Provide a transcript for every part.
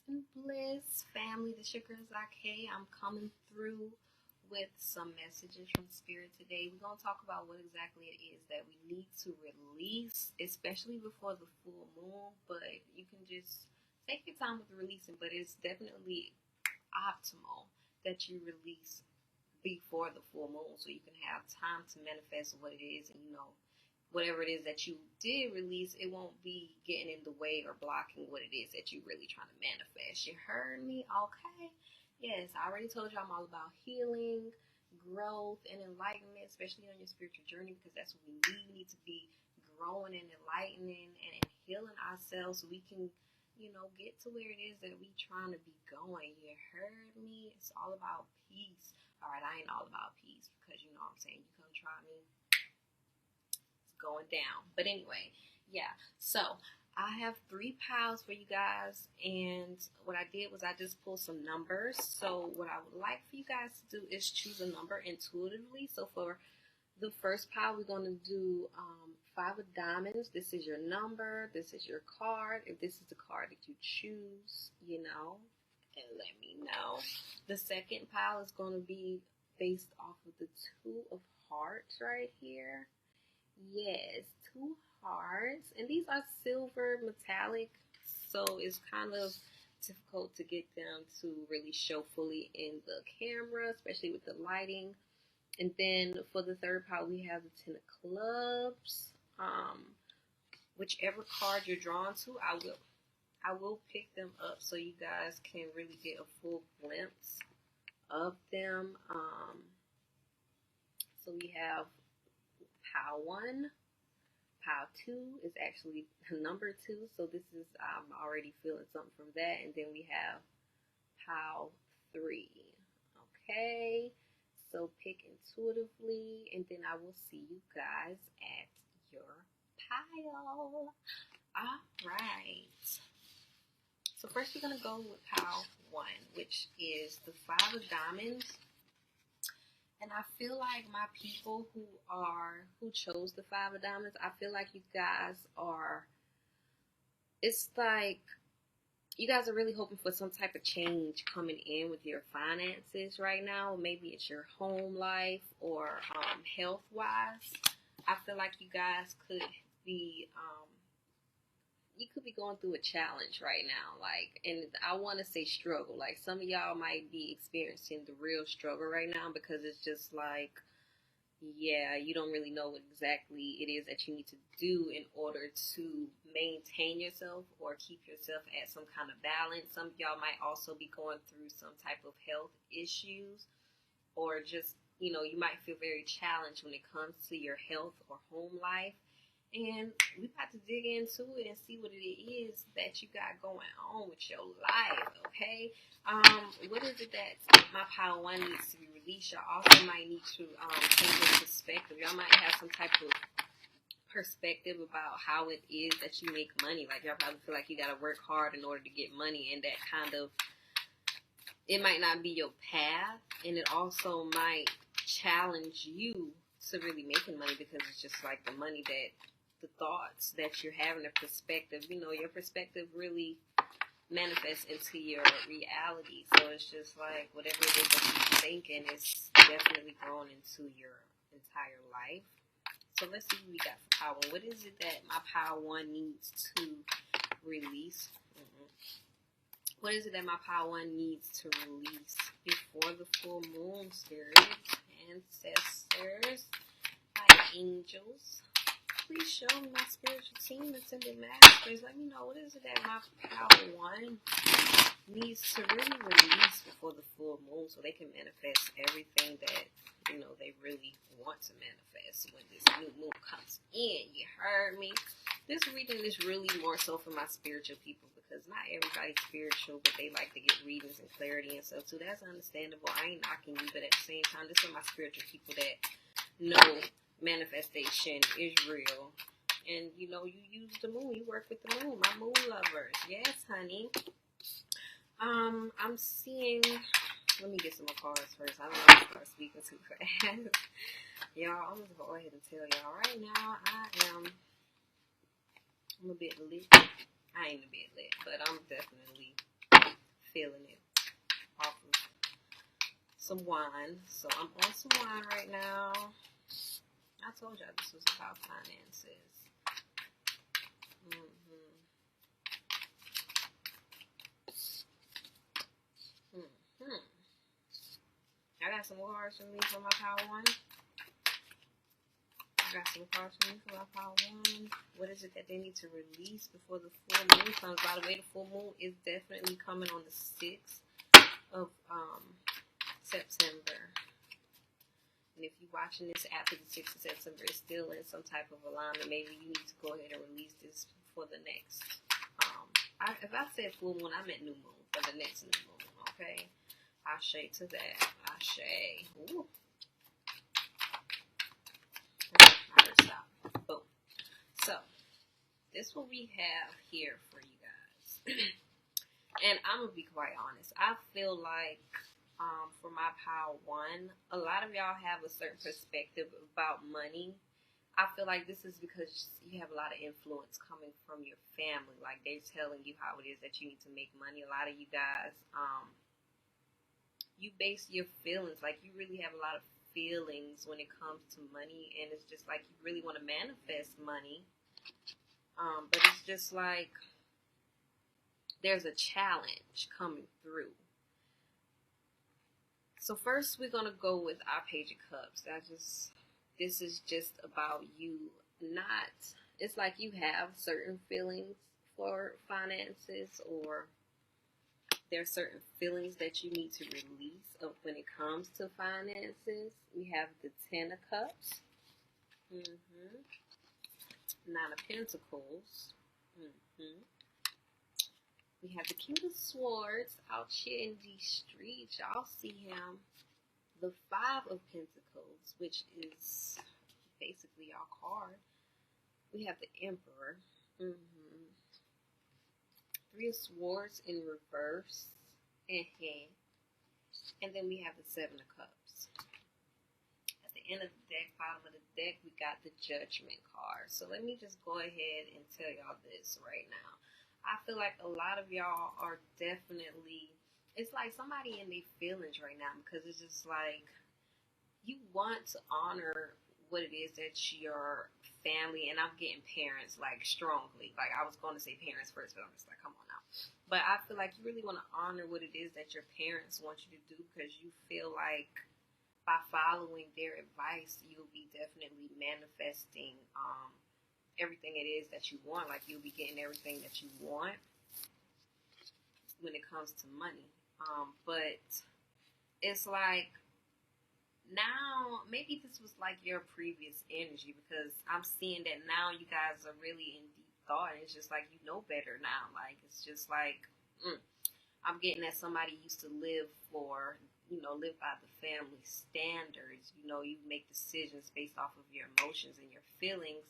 and Bliss family, the Sugar Zake. I'm coming through with some messages from Spirit today. We're going to talk about what exactly it is that we need to release, especially before the full moon. But you can just take your time with releasing, but it's definitely optimal that you release before the full moon so you can have time to manifest what it is, and whatever it is that you did release, it won't be getting in the way or blocking what it is that you're really trying to manifest. You heard me? Okay. Yes, I already told you I'm all about healing, growth, and enlightenment, especially on your spiritual journey, because that's what we need. We need to be growing and enlightening and healing ourselves so we can, get to where it is that we trying to be going. You heard me? It's all about peace. All right, I ain't all about peace because you know what I'm saying. You come try me. Going down. But anyway, yeah, so I have 3 piles for you guys, and what I did was I just pulled some numbers. So what I would like for you guys to do is choose a number intuitively. So for the first pile, we're going to do 5 of diamonds. This is your number. This is your card. If this is the card that you choose, and let me know. The second pile is going to be based off of the 2 of hearts right here. Yes, 2 hearts, and these are silver metallic, so it's kind of difficult to get them to really show fully in the camera, especially with the lighting. And then for the third pile, we have the 10 of clubs. Whichever card you're drawn to, I will pick them up so you guys can really get a full glimpse of them. So we have pile 1, pile 2 is actually number 2, so this is, I'm already feeling something from that. And then we have pile 3. Okay, so pick intuitively, and then I will see you guys at your pile. All right, so first we're going to go with pile 1, which is the 5 of diamonds. And I feel like my people who chose the 5 of diamonds, I feel like you guys are, it's like you guys are really hoping for some type of change coming in with your finances right now. Maybe it's your home life or health wise. I feel like you guys could be going through a challenge right now, and I want to say struggle. Like, some of y'all might be experiencing the real struggle right now, because it's just like, yeah, you don't really know what exactly it is that you need to do in order to maintain yourself or keep yourself at some kind of balance. Some of y'all might also be going through some type of health issues, or just, you might feel very challenged when it comes to your health or home life. And we about to dig into it and see what it is that you got going on with your life, okay? What is it that my pile 1 needs to be released? Y'all also might need to change your perspective. Y'all might have some type of perspective about how it is that you make money. Like, y'all probably feel like you got to work hard in order to get money, and that kind of, it might not be your path, and it also might challenge you to really making money, because it's just like the money that, the thoughts that you're having, the perspective, your perspective really manifests into your reality. So it's just like whatever it is that you're thinking is definitely growing into your entire life. So let's see what we got for pile 1. What is it that my pile 1 needs to release? What is it that my pile 1 needs to release before the full moon? Spirits, ancestors, my angels, please show me my spiritual team, ascended masters. Let me know, what is it that my pile 1 needs to really release before the full moon so they can manifest everything that, they really want to manifest when this new moon comes in. You heard me? This reading is really more so for my spiritual people, because not everybody's spiritual, but they like to get readings and clarity and stuff too. That's understandable. I ain't knocking you, but at the same time, this is my spiritual people that know manifestation is real. And you use the moon, you work with the moon, my moon lovers. Yes, honey. I'm seeing, let me get some more cards first. I don't want to start speaking too fast. Y'all, I'm just gonna go ahead and tell y'all right now, I'm a bit lit. I ain't a bit lit, but I'm definitely feeling it off of some wine. So I'm on some wine right now. I told y'all this was about finances. I got some more cards for me for my power one. What is it that they need to release before the full moon comes? By the way, the full moon is definitely coming on the 6th of September. And if you're watching this after the 6th of September, it's still in some type of alignment. Maybe you need to go ahead and release this for the next. If I said full moon, I meant new moon, for the next new moon, okay? Ashe to that. Ashe. Ooh. Stop. Boom. So, this is what we have here for you guys. And I'm going to be quite honest. I feel like for my power one, a lot of y'all have a certain perspective about money. I feel like this is because you have a lot of influence coming from your family. Like, they're telling you how it is that you need to make money. A lot of you guys, you base your feelings, like you really have a lot of feelings when it comes to money, and it's just like you really want to manifest money, but it's just like there's a challenge coming through. So first we're going to go with our Page of Cups. This is just about you not, it's like you have certain feelings for finances, or there are certain feelings that you need to release when it comes to finances. We have the 10 of Cups, 9 of Pentacles, we have the King of Swords out here in these streets. Y'all see him. The 5 of Pentacles, which is basically our card. We have the Emperor. 3 of Swords in reverse and hand. And then we have the 7 of Cups. At the end of the deck, bottom of the deck, we got the Judgment card. So let me just go ahead and tell y'all this right now. I feel like a lot of y'all are definitely, it's like somebody in their feelings right now, because it's just like you want to honor what it is that your family, and I'm getting parents like strongly, like I was going to say parents first, but I'm just like, come on now. But I feel like you really want to honor what it is that your parents want you to do, because you feel like by following their advice, you'll be definitely manifesting everything it is that you want. Like, you'll be getting everything that you want when it comes to money. But it's like, now, maybe this was like your previous energy, because I'm seeing that now you guys are really in deep thought, and it's just like you know better now. Like, it's just like, I'm getting that somebody used to live by the family standards. You make decisions based off of your emotions and your feelings.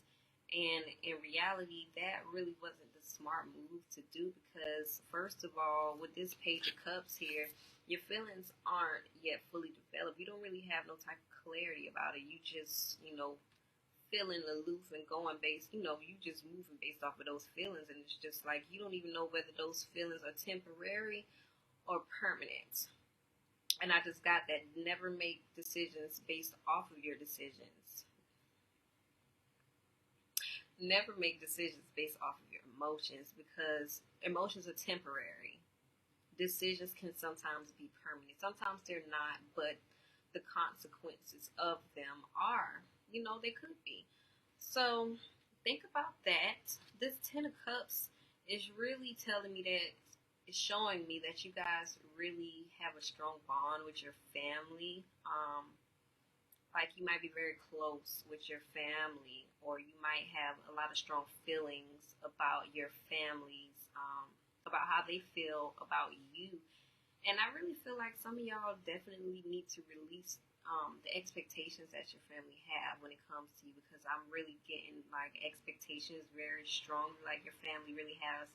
And in reality, that really wasn't the smart move to do, because first of all, with this Page of Cups here, your feelings aren't yet fully developed. You don't really have no type of clarity about it. You just, feeling aloof and going based, you just moving based off of those feelings. And it's just like, you don't even know whether those feelings are temporary or permanent. And I just got that. Never make decisions based off of your decisions. Never make decisions based off of your emotions, because emotions are temporary. Decisions can sometimes be permanent. Sometimes they're not, but the consequences of them are, they could be. So think about that. This 10 of Cups is really telling me that, it's showing me that you guys really have a strong bond with your family. Like, you might be very close with your family, or you might have a lot of strong feelings about your families, about how they feel about you. And I really feel like some of y'all definitely need to release the expectations that your family have when it comes to you, because I'm really getting like expectations very strong. Like, your family really have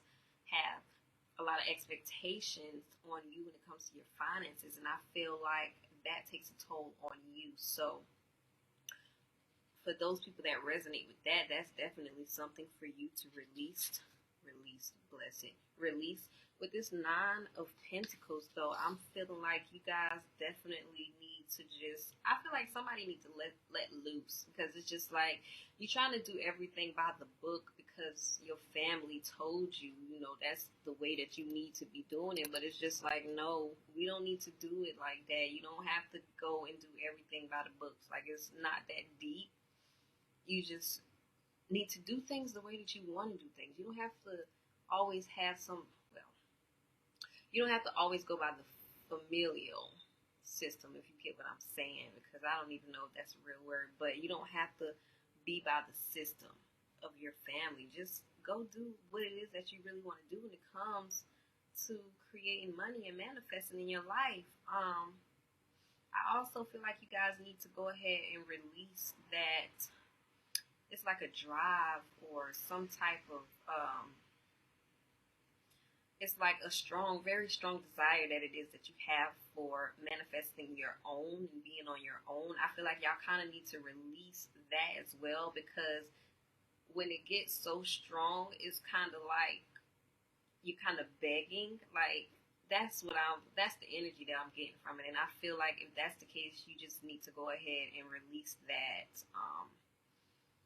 a lot of expectations on you when it comes to your finances, and I feel like that takes a toll on you. So for those people that resonate with that, that's definitely something for you to release With this Nine of Pentacles, though, I'm feeling like you guys definitely need to just, I feel like somebody needs to let loose, because it's just like you're trying to do everything by the book because your family told you, you know, that's the way that you need to be doing it. But it's just like, no, we don't need to do it like that. You don't have to go and do everything by the books. Like, it's not that deep. You just need to do things the way that you want to do things. You don't have to always have some, well, you don't have to always go by the familial system, if you get what I'm saying, because I don't even know if that's a real word, but you don't have to be by the system of your family. Just go do what it is that you really want to do when it comes to creating money and manifesting in your life. I also feel like you guys need to go ahead and release that. It's like a drive or some type of it's like a strong, very strong desire that it is that you have for manifesting your own and being on your own. I feel like y'all kind of need to release that as well, because when it gets so strong, it's kind of like you kind of begging. Like, that's the energy that I'm getting from it. And I feel like if that's the case, you just need to go ahead and release that.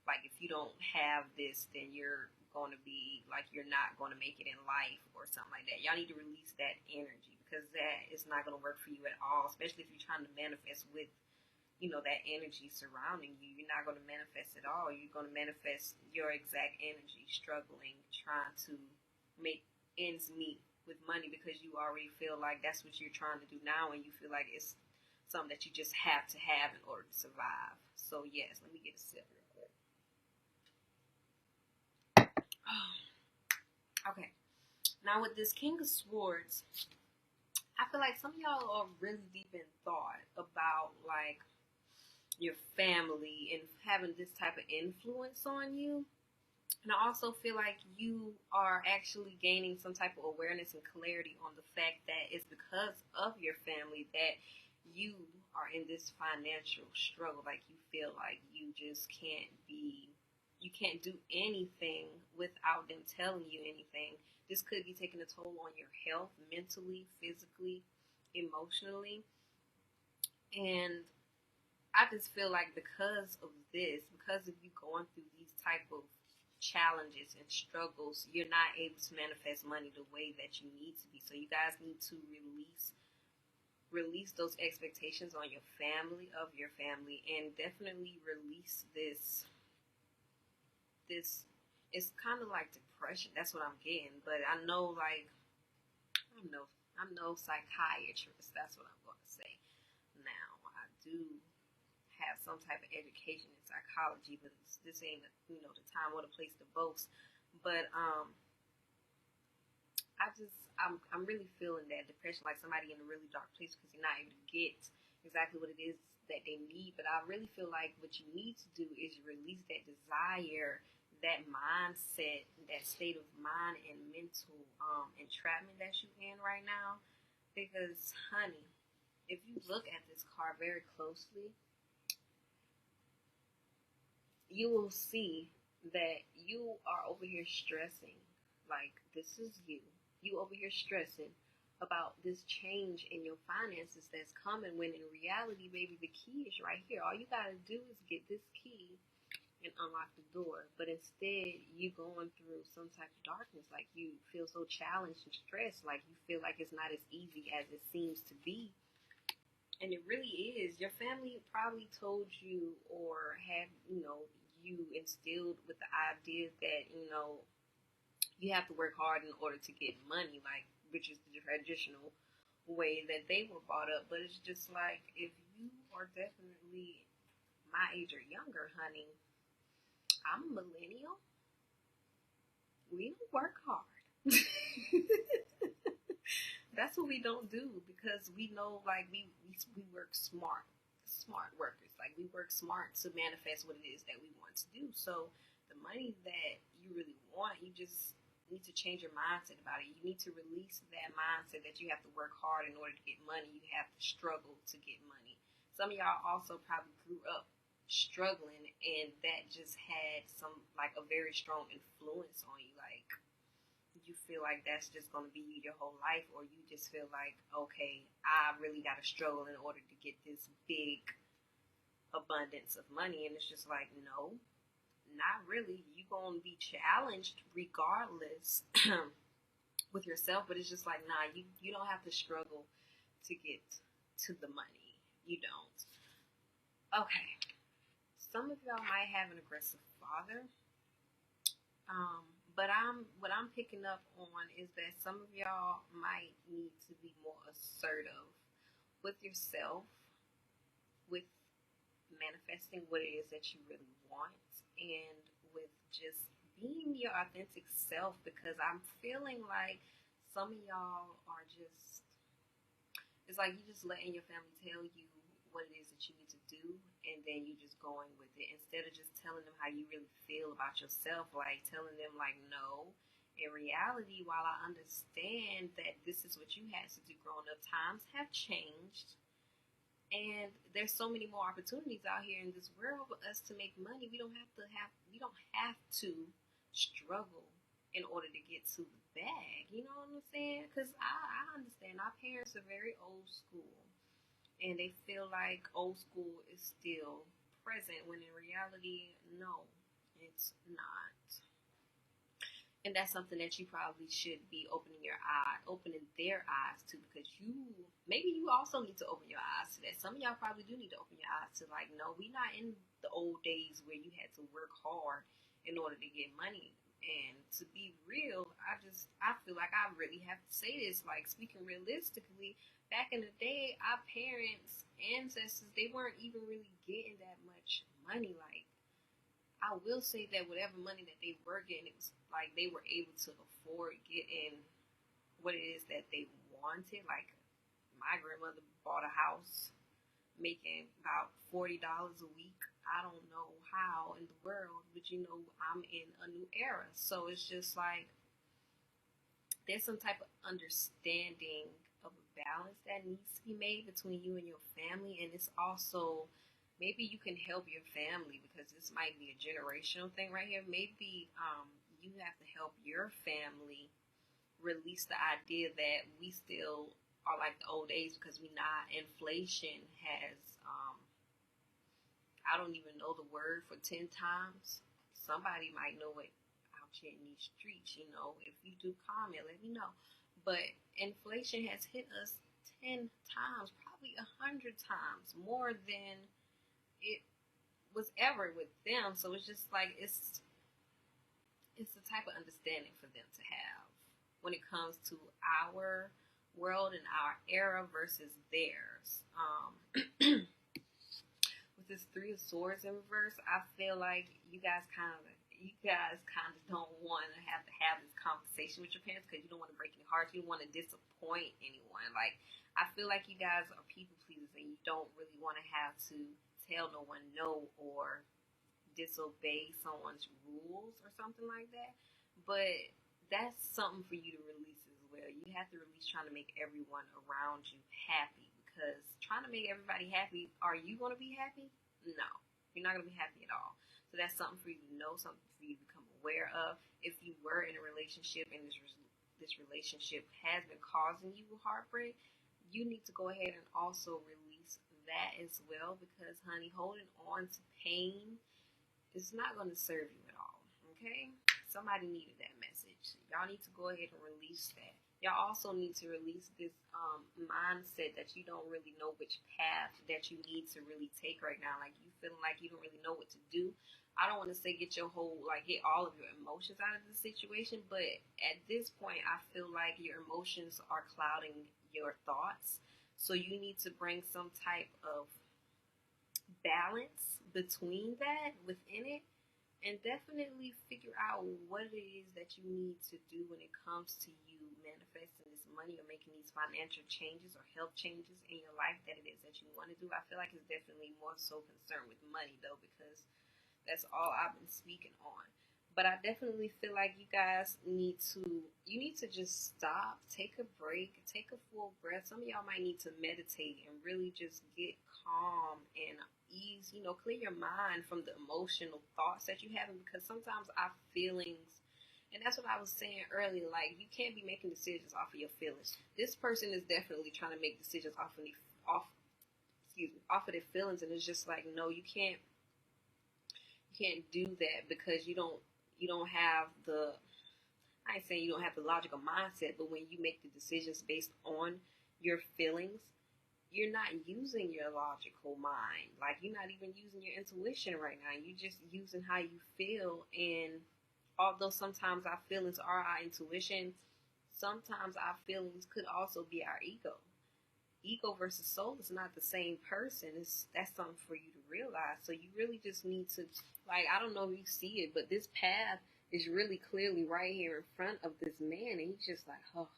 Like, if you don't have this, then you're going to be like, you're not going to make it in life or something like that. Y'all need to release that energy, because that is not going to work for you at all, especially if you're trying to manifest with, you know, that energy surrounding you. You're not going to manifest at all. You're going to manifest your exact energy, struggling, trying to make ends meet with money, because you already feel like that's what you're trying to do now, and you feel like it's something that you just have to have in order to survive. So yes, let me get a sip real quick. Okay, now with this King of Swords, I feel like some of y'all are really deep in thought about like your family and having this type of influence on you. And I also feel like you are actually gaining some type of awareness and clarity on the fact that it's because of your family that you are in this financial struggle. Like, you feel like you just you can't do anything without them telling you anything. This could be taking a toll on your health, mentally, physically, emotionally. And I just feel like because of this, because of you going through these type of challenges and struggles, you're not able to manifest money the way that you need to be. So you guys need to release those expectations on your family, of your family, and definitely release this it's kind of like depression. That's what I'm getting. But I know, like, I'm no psychiatrist. That's what I'm going to say. Now, I do have some type of education in psychology, but this ain't, you know, the time or the place to boast. But I'm really feeling that depression, like somebody in a really dark place, because you're not able to get exactly what it is that they need. But I really feel like what you need to do is release that desire, that mindset, that state of mind and mental entrapment that you're in right now. Because, honey, if you look at this card very closely, you will see that you are over here stressing. Like, this is you. You over here stressing about this change in your finances that's coming, when in reality, baby, the key is right here. All you gotta do is get this key and unlock the door. But instead, you going through some type of darkness. Like, you feel so challenged and stressed. Like, you feel like it's not as easy as it seems to be. And it really is. Your family probably told you, or had, you know, you instilled with the idea that, you know, you have to work hard in order to get money, like, which is the traditional way that they were brought up. But it's just like, if you are definitely my age or younger, honey, I'm a millennial. We don't work hard. That's what we don't do, because we know, like, we work smart workers. Like, we work smart to manifest what it is that we want to do. So the money that you really want, you just need to change your mindset about it. You need to release that mindset that you have to work hard in order to get money. You have to struggle to get money. Some of y'all also probably grew up struggling, and that just had some, like, a very strong influence on you. Like, you feel like that's just going to be you your whole life, or you just feel like, okay, I really got to struggle in order to get this big abundance of money. And it's just like, no, not really. You're going to be challenged regardless with yourself, but it's just like, nah, you don't have to struggle to get to the money. You don't. Okay. Some of y'all might have an aggressive father. But what I'm picking up on is that some of y'all might need to be more assertive with yourself, with manifesting what it is that you really want, and with just being your authentic self, because I'm feeling like some of y'all are just, it's like you just letting your family tell you what it is that you need to do, and then you just going with it instead of just telling them how you really feel about yourself. Like telling them like, no, in reality, while I understand that this is what you had to do growing up, times have changed, and there's so many more opportunities out here in this world for us to make money. We don't have to struggle in order to get to the bag. You know what I'm saying? Because I understand our parents are very old school, and they feel like old school is still present, when in reality, no, it's not. And that's something that you probably should be opening their eyes to, because maybe you also need to open your eyes to that. Some of y'all probably do need to open your eyes to, like, no, we're not in the old days where you had to work hard in order to get money. And to be real, I feel like I really have to say this, like, speaking realistically, back in the day, our parents, ancestors, they weren't even really getting that much money. Like, I will say that whatever money that they were getting, it was like they were able to afford getting what it is that they wanted. Like, my grandmother bought a house making about $40 a week. I don't know how in the world, but I'm in a new era. So it's just like there's some type of understanding of a balance that needs to be made between you and your family. And it's also, maybe you can help your family, because this might be a generational thing right here. Maybe you have to help your family release the idea that we still are like the old days, because we not. Inflation has, I don't even know the word for 10 times. Somebody might know it out here in these streets. If you do comment, let me know. But inflation has hit us 10 times, probably 100 times more than it was ever with them. So it's just like, it's the type of understanding for them to have when it comes to our world and our era versus theirs. With this Three of Swords in reverse, I feel like you guys kind of don't want to have this conversation with your parents, because you don't want to break any hearts. You don't want to disappoint anyone. Like, I feel like you guys are people pleasers, and you don't really want to have to tell no one no, or disobey someone's rules or something like that. But that's something for you to release as well. You have to release trying to make everyone around you happy, because trying to make everybody happy, are you going to be happy? No, you're not going to be happy at all. So that's something for you to know, something for you to become aware of. If you were in a relationship and this relationship has been causing you heartbreak, you need to go ahead and also release that as well, because, honey, holding on to pain is not going to serve you at all, okay? Somebody needed that message. Y'all need to go ahead and release that. Y'all also need to release this mindset that you don't really know which path that you need to really take right now. Like, you feeling like you don't really know what to do. I don't want to say get all of your emotions out of the situation, but at this point, I feel like your emotions are clouding your thoughts. So you need to bring some type of balance between that, within it, and definitely figure out what it is that you need to do when it comes to you manifesting this money or making these financial changes or health changes in your life that it is that you want to do. I feel like it's definitely more so concerned with money, though, because that's all I've been speaking on. But I definitely feel like you guys need to just stop, take a break, take a full breath. Some of y'all might need to meditate and really just get calm and ease, clear your mind from the emotional thoughts that you're having, because sometimes our feelings And that's what I was saying earlier. Like, you can't be making decisions off of your feelings. This person is definitely trying to make decisions off of their feelings, and it's just like, no, you can't do that because you don't have the, I ain't saying you don't have the logical mindset, but when you make the decisions based on your feelings, you're not using your logical mind. Like, you're not even using your intuition right now. You're just using how you feel. And although sometimes our feelings are our intuition, sometimes our feelings could also be our ego. Ego versus soul is not the same person. That's something for you to realize. So you really just need to, like, I don't know if you see it, but this path is really clearly right here in front of this man, and he's just like, oh,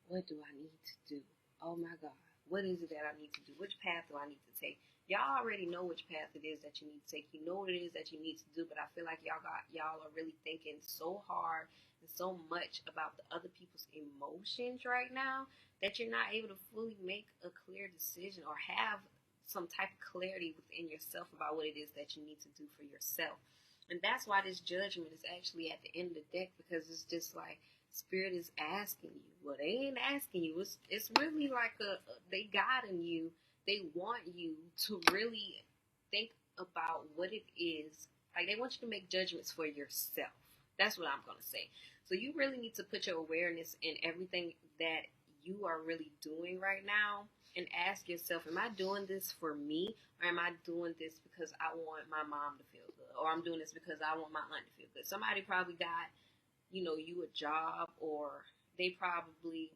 what do I need to do? Oh my God, what is it that I need to do? Which path do I need to take? Y'all already know which path it is that you need to take. You know what it is that you need to do, but I feel like y'all are really thinking so hard and so much about the other people's emotions right now that you're not able to fully make a clear decision or have some type of clarity within yourself about what it is that you need to do for yourself. And that's why this judgment is actually at the end of the deck, because it's just like Spirit is asking you. Well, they ain't asking you. It's really like they guiding you. They want you to really think about what it is. Like, they want you to make judgments for yourself. That's what I'm going to say. So you really need to put your awareness in everything that you are really doing right now and ask yourself, am I doing this for me, or am I doing this because I want my mom to feel good, or I'm doing this because I want my aunt to feel good? Somebody probably got, you a job, or they probably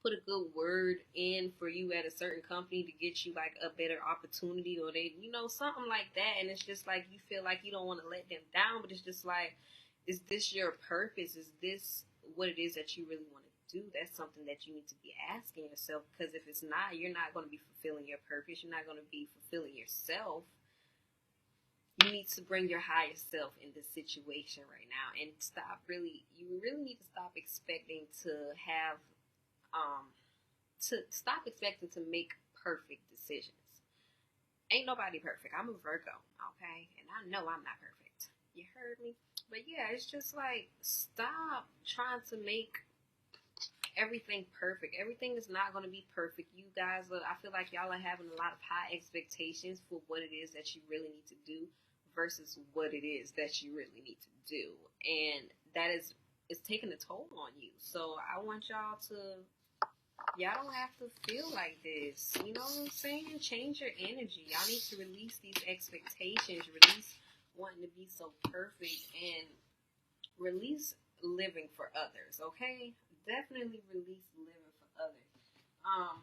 put a good word in for you at a certain company to get you like a better opportunity, or they, something like that. And it's just like, you feel like you don't want to let them down, but it's just like, is this your purpose? Is this what it is that you really want to do? That's something that you need to be asking yourself, because if it's not, you're not going to be fulfilling your purpose. You're not going to be fulfilling yourself. You need to bring your higher self in this situation right now, and you really need to stop expecting to have, stop expecting to make perfect decisions. Ain't nobody perfect. I'm a Virgo, okay? And I know I'm not perfect. You heard me? But yeah, it's just like, stop trying to make everything perfect. Everything is not going to be perfect. You guys, I feel like y'all are having a lot of high expectations for what it is that you really need to do versus what it is that you really need to do. And that is, it's taking a toll on you. So I want y'all don't have to feel like this. You know what I'm saying? Change your energy. Y'all need to release these expectations, release wanting to be so perfect, and release living for others, okay? Definitely release living for others. I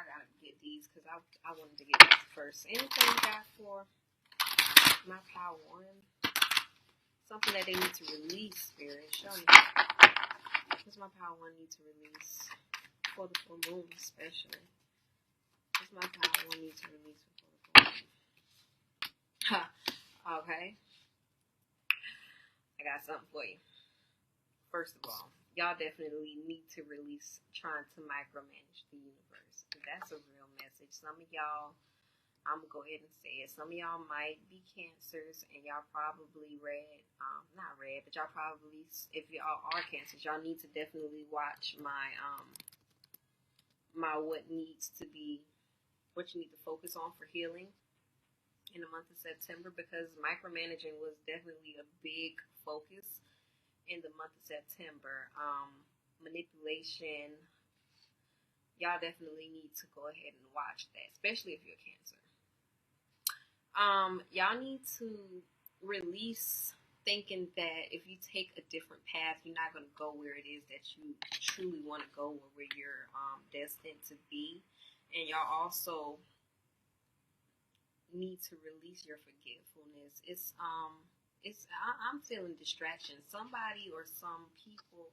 gotta get these because I wanted to get these first. Anything you got for my power one? Something that they need to release, Spirit. Show me. What's my power one need to release? For the full moon, especially. What's my power one need to release before the full moon? Okay. I got something for you. First of all, y'all definitely need to release trying to micromanage the universe. That's a real message. Some of y'all, I'm going to go ahead and say it. Some of y'all might be Cancers, and y'all probably not read, but y'all probably, if y'all are Cancers, y'all need to definitely watch my what you need to focus on for healing in the month of September, because micromanaging was definitely a big focus in the month of September. Manipulation, y'all definitely need to go ahead and watch that, especially if you're a Cancer. Y'all need to release thinking that if you take a different path, you're not going to go where it is that you truly want to go, or where you're destined to be. And y'all also need to release your forgetfulness. I'm feeling distraction. Somebody or some people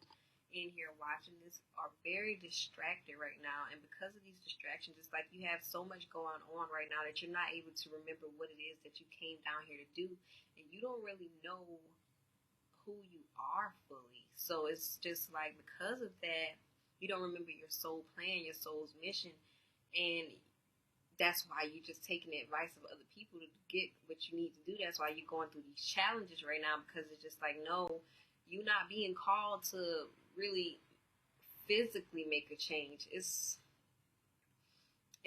in here watching this are very distracted right now, and because of these distractions, it's like you have so much going on right now that you're not able to remember what it is that you came down here to do, and you don't really know who you are fully. So it's just like, because of that, you don't remember your soul plan, your soul's mission, and that's why you're just taking the advice of other people to get what you need to do. That's why you're going through these challenges right now, because it's just like, no, You're not being called to really physically make a change. It's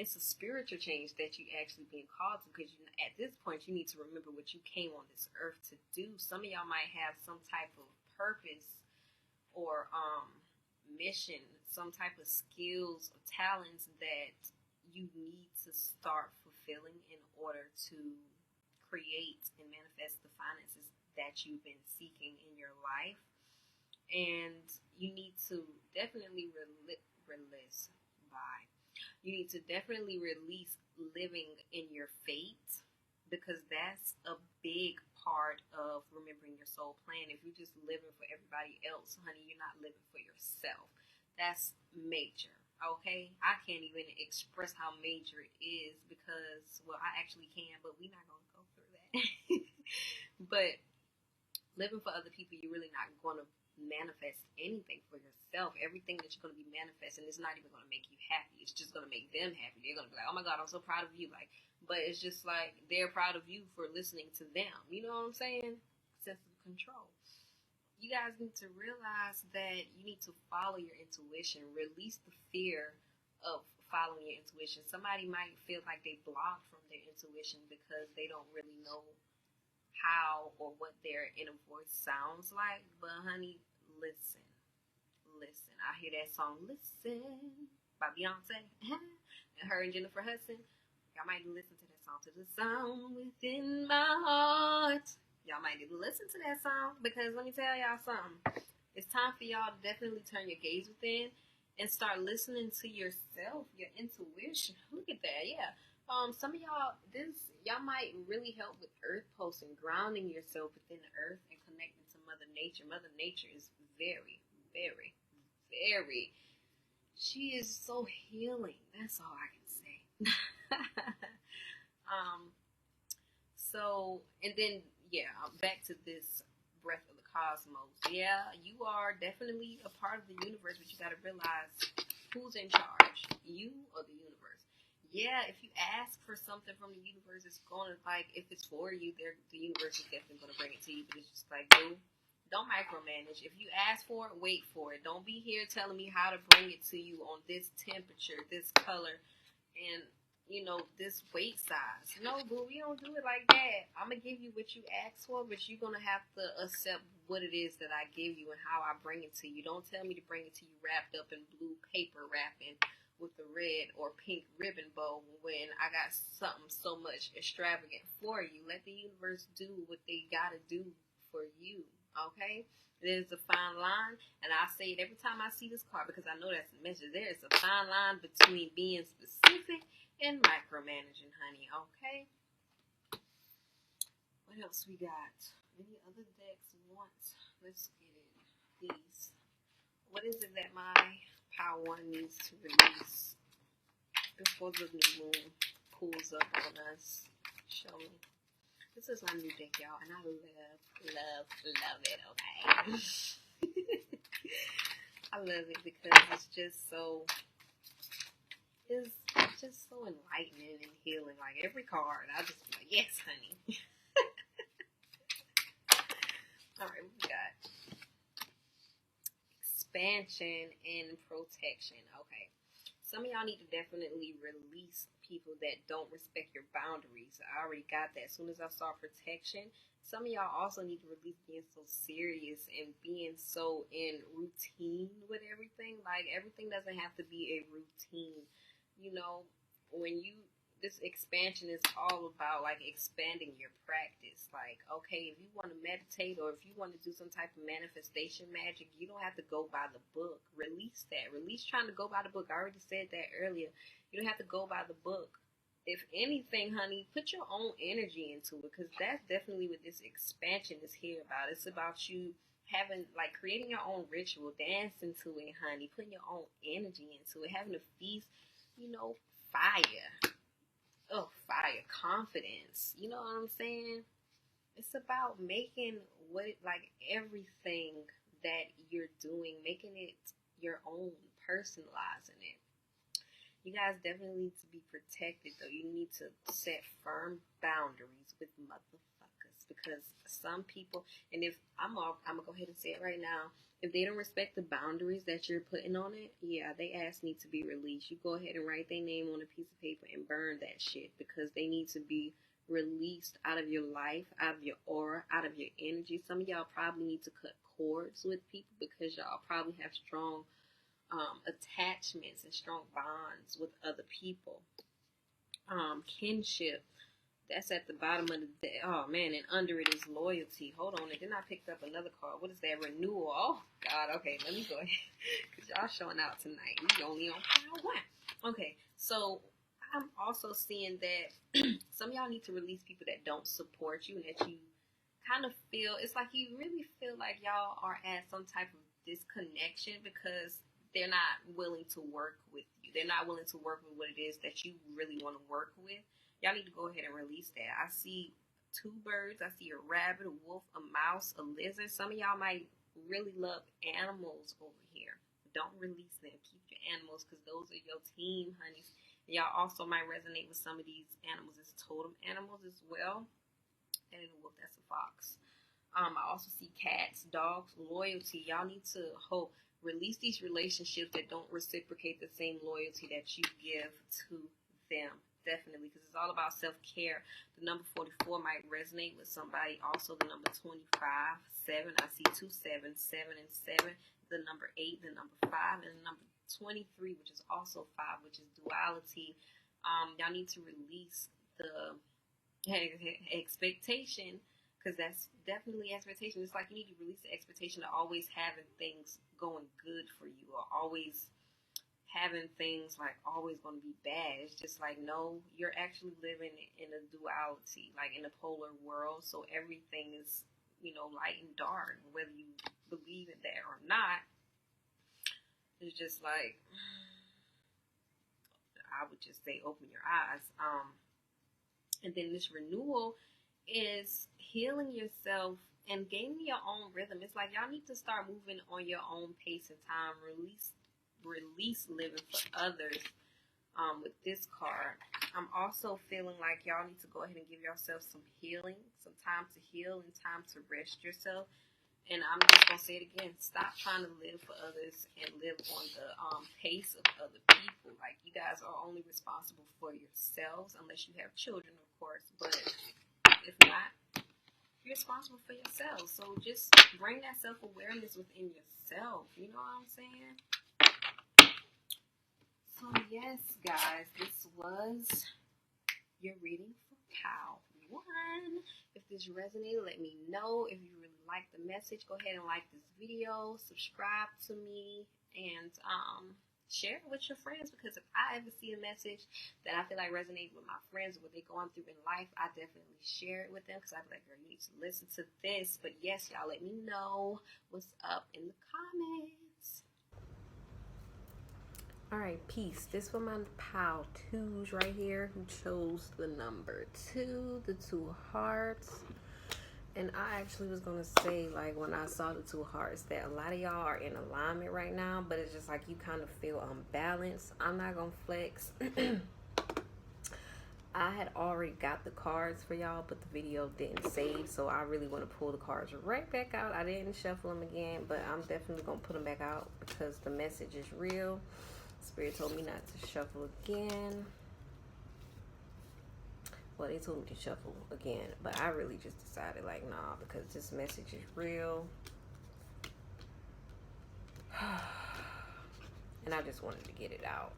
a spiritual change that you actually being called to, because at this point you need to remember what you came on this earth to do. Some of y'all might have some type of purpose or mission, some type of skills or talents that you need to start fulfilling in order to create and manifest the finances that you've been seeking in your life. And you need to definitely You need to definitely release living in your fate, because that's a big part of remembering your soul plan. If you're just living for everybody else, honey, you're not living for yourself. That's major, okay? I can't even express how major it is because, well, I actually can, but we're not going to go through that. But living for other people, you're really not going to manifest anything for yourself. Everything that you're going to be manifesting is not even going to make you happy. It's just going to make them happy. They're going to be like, oh my God, I'm so proud of you. Like, but it's just like they're proud of you for listening to them. You know what I'm saying? Sense of control. You guys need to realize that you need to follow your intuition. Release the fear of following your intuition. Somebody might feel like they blocked from their intuition because they don't really know how or what their inner voice sounds like. But honey, listen. I hear that song, Listen, by Beyonce, and her and Jennifer Hudson. Y'all might listen to that song, To the Sound Within My Heart. Y'all might listen to that song, because let me tell y'all something. It's time for y'all to definitely turn your gaze within and start listening to yourself, your intuition. Look at that, yeah. Some of y'all might really help with earth pulsing, grounding yourself within the earth and connecting to Mother Nature. Mother Nature is very, very, very, she is so healing. That's all I can say. And then, yeah, back to this breath of the cosmos. Yeah, you are definitely a part of the universe, but you got to realize who's in charge, you or the universe. Yeah, if you ask for something from the universe, it's going to, like, if it's for you, the universe is definitely going to bring it to you. But it's just like, boo, don't micromanage. If you ask for it, wait for it. Don't be here telling me how to bring it to you on this temperature, this color, and, you know, this weight size. No, boo, we don't do it like that. I'm going to give you what you asked for, but you're going to have to accept what it is that I give you and how I bring it to you. Don't tell me to bring it to you wrapped up in blue paper wrapping with a red or pink ribbon bow when I got something so much extravagant for you. Let the universe do what they got to do for you, okay? There's a fine line, and I say it every time I see this card because I know that's the message. There is a fine line between being specific and micromanaging, honey, okay? What else we got? Any other decks want? Let's get it, please. What is it that my Power One needs to release before the new moon pulls up on us? Show me. This is my new deck, y'all, and I love it, okay? I love it because it's just so enlightening and healing. Like, every card, I just be like, yes, honey. Alright, what we got? Expansion and protection. Okay. Some of y'all need to definitely release people that don't respect your boundaries. I already got that. As soon as I saw protection, some of y'all also need to release being so serious and being so in routine with everything. Like, everything doesn't have to be a routine. You know, this expansion is all about, like, expanding your practice. Like, okay, if you want to meditate or if you want to do some type of manifestation magic, you don't have to go by the book. Release that. Release trying to go by the book. I already said that earlier. You don't have to go by the book. If anything, honey, put your own energy into it, because that's definitely what this expansion is here about. It's about you having, like, creating your own ritual, dancing to it, honey, putting your own energy into it, having a feast, you know, fire. Oh, fire, confidence. You know what I'm saying? It's about making everything that you're doing, making it your own, personalizing it. You guys definitely need to be protected, though. You need to set firm boundaries with motherfuckers. because some people, and if I'm gonna go ahead and say it right now, if they don't respect the boundaries that you're putting on it, yeah, they ass need to be released. You go ahead and write their name on a piece of paper and burn that shit, because they need to be released out of your life, out of your aura, out of your energy. Some of y'all probably need to cut cords with people because y'all probably have strong attachments and strong bonds with other people. Kinship, that's at the bottom of the deck. Oh man, and under it is loyalty. Hold on, and then I picked up another card. What is that? Renewal. Oh God. Okay, let me go ahead, because y'all showing out tonight. We only on pile one. Okay, so I'm also seeing that some of y'all need to release people that don't support you, and that you kind of feel, it's like you really feel like y'all are at some type of disconnection because they're not willing to work with you. They're not willing to work with what it is that you really want to work with. Y'all need to go ahead and release that. I see 2 birds. I see a rabbit, a wolf, a mouse, a lizard. Some of y'all might really love animals over here. Don't release them. Keep your animals, because those are your team, honeys. And y'all also might resonate with some of these animals as totem animals as well. And a wolf, that's a fox. I also see cats, dogs, loyalty. Y'all need to release these relationships that don't reciprocate the same loyalty that you give to them. Definitely, because it's all about self-care. The number 44 might resonate with somebody. Also, the number 25, 7. I see 2 7, 7 and 7. The number 8, the number 5, and the number 23, which is also 5, which is duality. Y'all need to release the expectation, because that's definitely expectation. It's like you need to release the expectation of always having things going good for you, or always having things like always going to be bad. It's just like, no, you're actually living in a duality, like in a polar world. So everything is, light and dark, whether you believe in that or not. It's just like, I would just say, open your eyes. And then this renewal is healing yourself and gaining your own rhythm. It's like y'all need to start moving on your own pace and time. Release living for others. With this card, I'm also feeling like y'all need to go ahead and give yourself some healing, some time to heal and time to rest yourself. And I'm just gonna say it again: stop trying to live for others and live on the pace of other people. Like, you guys are only responsible for yourselves, unless you have children, of course. But if not, you're responsible for yourselves. So just bring that self-awareness within yourself. You know what I'm saying? So yes, guys, this was your reading for pile 1. If this resonated, let me know. If you really like the message, go ahead and like this video, subscribe to me, and share it with your friends, because if I ever see a message that I feel like resonates with my friends or what they're going through in life, I definitely share it with them, because I'd be like, girl, you need to listen to this. But yes, y'all, let me know what's up in the comments. Alright, peace. This for my pile 2s right here who chose the number 2, the 2 hearts. And I actually was going to say, like, when I saw the 2 hearts, that a lot of y'all are in alignment right now, but it's just like you kind of feel unbalanced. I'm not going to flex. I had already got the cards for y'all, but the video didn't save, so I really want to pull the cards right back out. I didn't shuffle them again, but I'm definitely going to put them back out because the message is real. Spirit told me not to shuffle again. Well, they told me to shuffle again, but I really just decided, like, nah, because this message is real. And I just wanted to get it out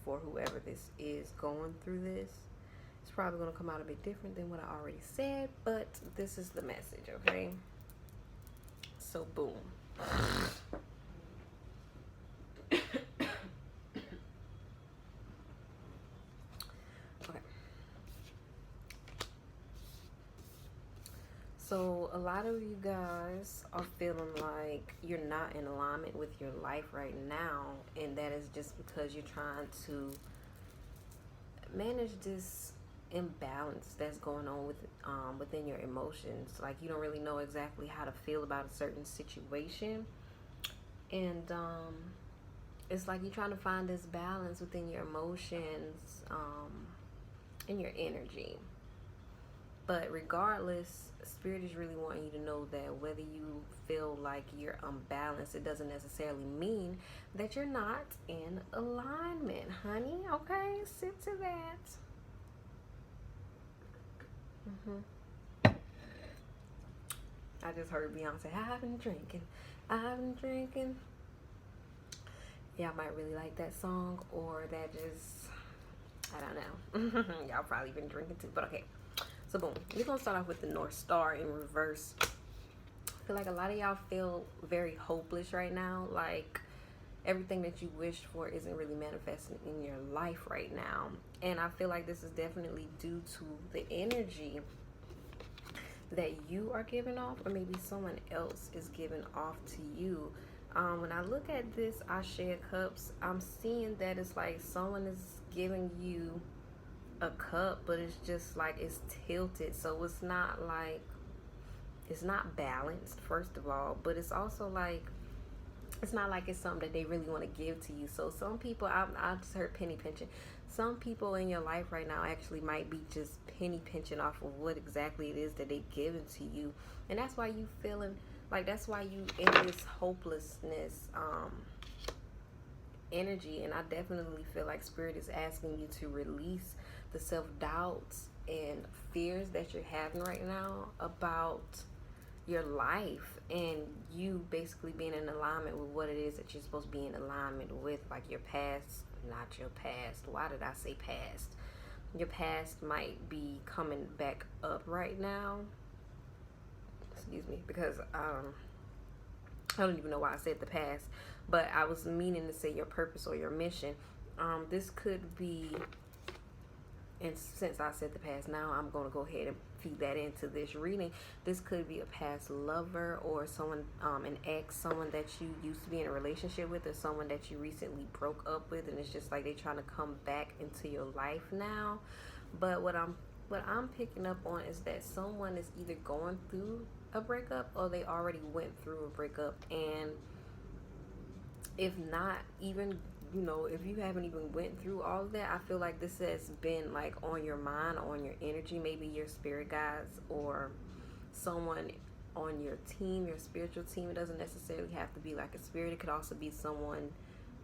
for whoever this is going through this. It's probably going to come out a bit different than what I already said, but this is the message, okay? So, boom. So a lot of you guys are feeling like you're not in alignment with your life right now, and that is just because you're trying to manage this imbalance that's going on with within your emotions. Like, you don't really know exactly how to feel about a certain situation, and it's like you're trying to find this balance within your emotions and your energy. But regardless, Spirit is really wanting you to know that whether you feel like you're unbalanced, it doesn't necessarily mean that you're not in alignment, honey. Okay, sit to that. I just heard Beyonce, I've been drinking, I've been drinking. Y'all might really like that song, or that just, I don't know. Y'all probably been drinking too, but okay. So boom, we're gonna start off with the North Star in reverse. I feel like a lot of y'all feel very hopeless right now. Like everything that you wished for isn't really manifesting in your life right now. And I feel like this is definitely due to the energy that you are giving off, or maybe someone else is giving off to you. When I look at this Ashe Cups, I'm seeing that it's like someone is giving you a cup, but it's just like it's tilted. So it's not like, it's not balanced, first of all, but it's also like, it's not like it's something that they really want to give to you. So some people, I just heard penny pinching. Some people in your life right now actually might be just penny pinching off of what exactly it is that they giving to you. And that's why you feeling like, that's why you in this hopelessness energy. And I definitely feel like Spirit is asking you to release the self-doubts and fears that you're having right now about your life, and you basically being in alignment with what it is that you're supposed to be in alignment with, like your past. Not your past, why did I say past? Your past might be coming back up right now, excuse me, because I don't even know why I said the past, but I was meaning to say your purpose or your mission. This could be, and since I said the past, now I'm going to go ahead and feed that into this reading. This could be a past lover, or someone, an ex, someone that you used to be in a relationship with, or someone that you recently broke up with, and it's just like they're trying to come back into your life now. But what I'm picking up on is that someone is either going through a breakup, or they already went through a breakup. And if not even, you know, if you haven't even went through all of that, I feel like this has been like on your mind, on your energy. Maybe your spirit guides or someone on your team, your spiritual team. It doesn't necessarily have to be like a spirit. It could also be someone,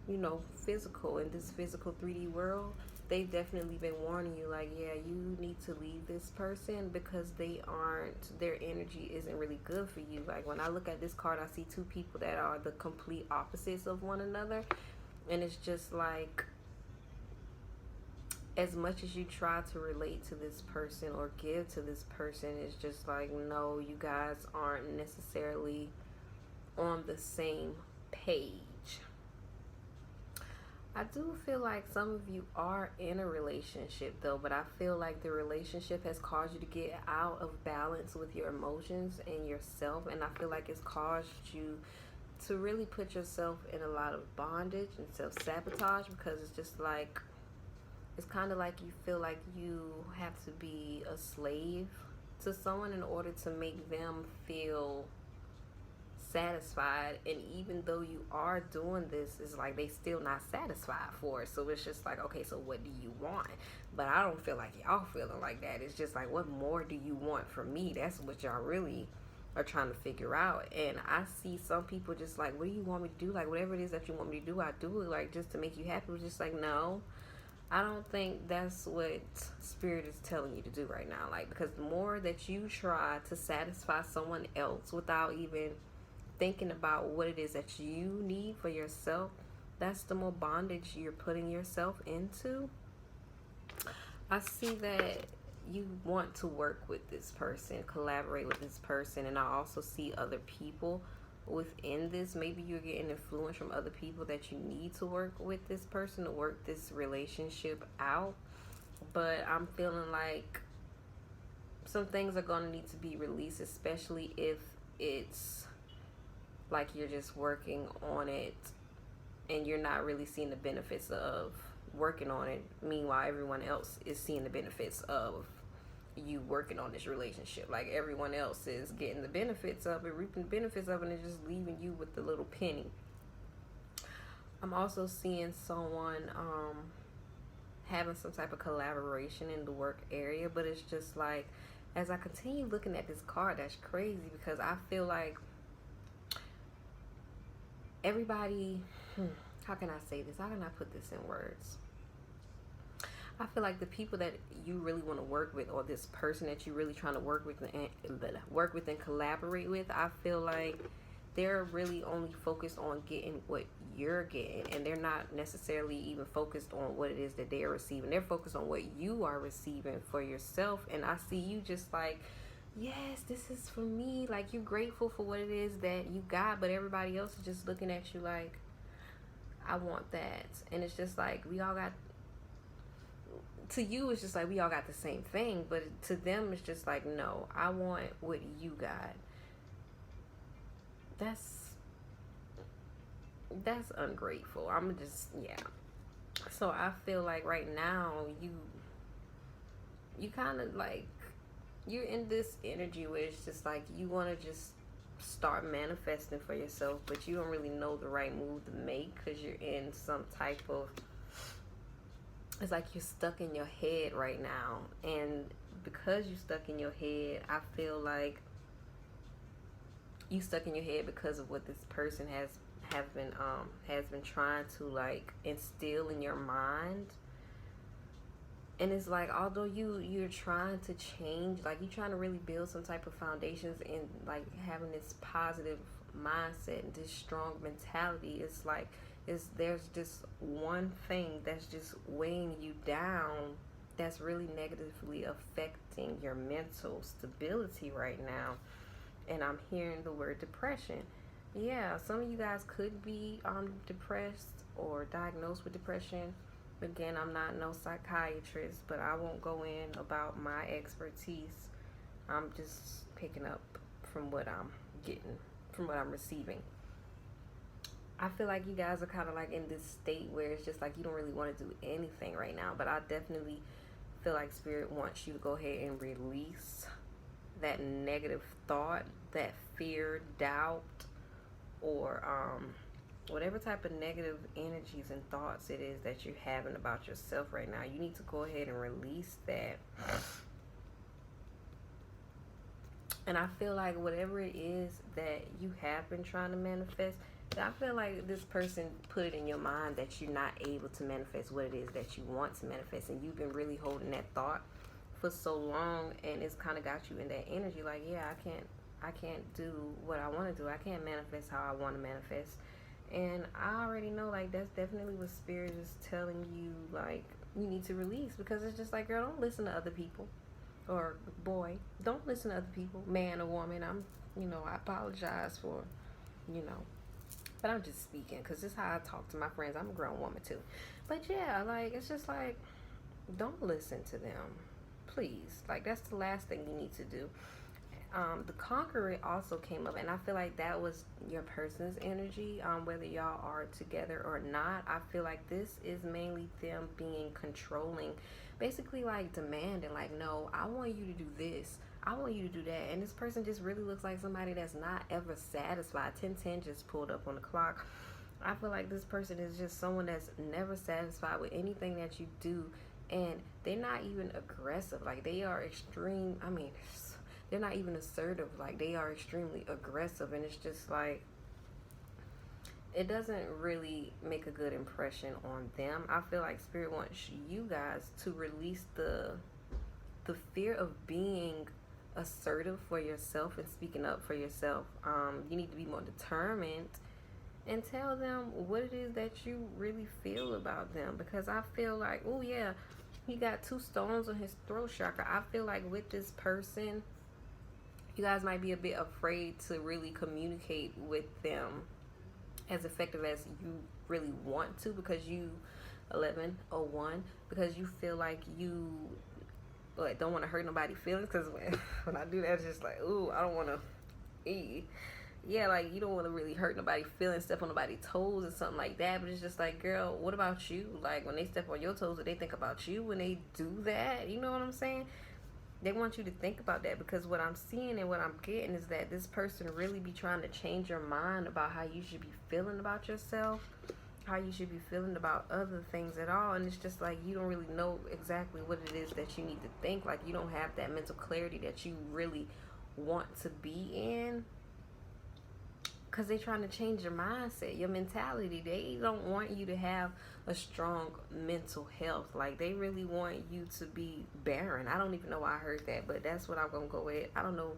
you know, physical, in this physical 3D world. They've definitely been warning you, like, yeah, you need to leave this person because their energy isn't really good for you. Like when I look at this card, I see two people that are the complete opposites of one another. And it's just like, as much as you try to relate to this person or give to this person, it's just like, no, you guys aren't necessarily on the same page. I do feel like some of you are in a relationship though, but I feel like the relationship has caused you to get out of balance with your emotions and yourself. And I feel like it's caused you to really put yourself in a lot of bondage and self-sabotage, because it's just like, it's kind of like you feel like you have to be a slave to someone in order to make them feel satisfied. And even though you are doing this, it's like they still not satisfied for it. So it's just like, okay, so what do you want? But I don't feel like y'all feeling like that. It's just like, what more do you want from me? That's what y'all really are trying to figure out. And I see some people just like, what do you want me to do? Like whatever it is that you want me to do, I do it, like just to make you happy. It's just like, no, I don't think that's what Spirit is telling you to do right now. Like, because the more that you try to satisfy someone else without even thinking about what it is that you need for yourself, that's the more bondage you're putting yourself into. I see that you want to work with this person, collaborate with this person, and I also see other people within this. Maybe you're getting influence from other people that you need to work with this person to work this relationship out. But I'm feeling like some things are going to need to be released, especially if it's like you're just working on it and you're not really seeing the benefits of working on it. Meanwhile, everyone else is seeing the benefits of you working on this relationship. Like everyone else is getting the benefits of it, reaping the benefits of it, and it's just leaving you with the little penny. I'm also seeing someone having some type of collaboration in the work area, but it's just like as I continue looking at this card, that's crazy because I feel like everybody, how can I say this? How can I put this in words? I feel like the people that you really want to work with, or this person that you're really trying to work with and collaborate with, I feel like they're really only focused on getting what you're getting, and they're not necessarily even focused on what it is that they're receiving. They're focused on what you are receiving for yourself. And I see you just like, yes, this is for me. Like, you're grateful for what it is that you got, but everybody else is just looking at you like, I want that. And it's just like, we all got, to you it's just like we all got the same thing, but to them it's just like, no, I want what you got. That's ungrateful. I'm just, yeah. So I feel like right now you kind of like, you're in this energy where it's just like you want to just start manifesting for yourself, but you don't really know the right move to make because you're in some type of, it's like you're stuck in your head right now. And because you're stuck in your head, I feel like you stuck in your head because of what this person has been trying to like instill in your mind. And it's like, although you're trying to change, like you're trying to really build some type of foundations and like having this positive mindset and this strong mentality, it's like there's just one thing that's just weighing you down, that's really negatively affecting your mental stability right now. And I'm hearing the word depression. Yeah, some of you guys could be depressed or diagnosed with depression. Again, I'm not no psychiatrist, but I won't go in about my expertise. I'm just picking up from what I'm getting, from what I'm receiving. I feel like you guys are kind of like in this state where it's just like you don't really want to do anything right now, but I definitely feel like Spirit wants you to go ahead and release that negative thought, that fear, doubt, or whatever type of negative energies and thoughts it is that you're having about yourself right now. You need to go ahead and release that. And I feel like whatever it is that you have been trying to manifest, I feel like this person put it in your mind that you're not able to manifest what it is that you want to manifest. And you've been really holding that thought for so long, and it's kind of got you in that energy like, yeah, I can't do what I want to do. I can't manifest how I want to manifest. And I already know, like, that's definitely what Spirit is telling you, like, you need to release. Because it's just like, girl, don't listen to other people. Or, boy, don't listen to other people. Man or woman, I apologize for, But I'm just speaking, because this is how I talk to my friends. I'm a grown woman, too. But, yeah, like, it's just like, don't listen to them. Please. Like, that's the last thing you need to do. The Conqueror also came up, and I feel like that was your person's energy, whether y'all are together or not. I feel like this is mainly them being controlling, basically like demanding, like, no, I want you to do this, I want you to do that. And this person just really looks like somebody that's not ever satisfied. 1010 just pulled up on the clock. I feel like this person is just someone that's never satisfied with anything that you do, and they're not even aggressive. Like, they are extreme, they're not even assertive. Like, they are extremely aggressive, and it's just like, it doesn't really make a good impression on them. I feel like Spirit wants you guys to release the fear of being assertive for yourself and speaking up for yourself. You need to be more determined and tell them what it is that you really feel about them. Because I feel like, oh yeah, he got 2 stones on his throat chakra. I feel like with this person, you guys might be a bit afraid to really communicate with them as effective as you really want to, because you 1101, because you feel like you don't want to hurt nobody's feelings. Because when I do that, it's just like, ooh, I don't want to yeah, like, you don't want to really hurt nobody's feelings, step on nobody's toes or something like that. But it's just like, girl, what about you? Like, when they step on your toes, do they think about you when they do that? You know what I'm saying? They want you to think about that, because what I'm seeing and what I'm getting is that this person really be trying to change your mind about how you should be feeling about yourself. how you should be feeling about other things at all. And it's just like you don't really know exactly what it is that you need to think. Like you don't have that mental clarity that you really want to be in, because they're trying to change your mindset, your mentality. They don't want you to have a strong mental health. Like they really want you to be barren. I don't even know why I heard that, but that's what I'm gonna go with. I don't know.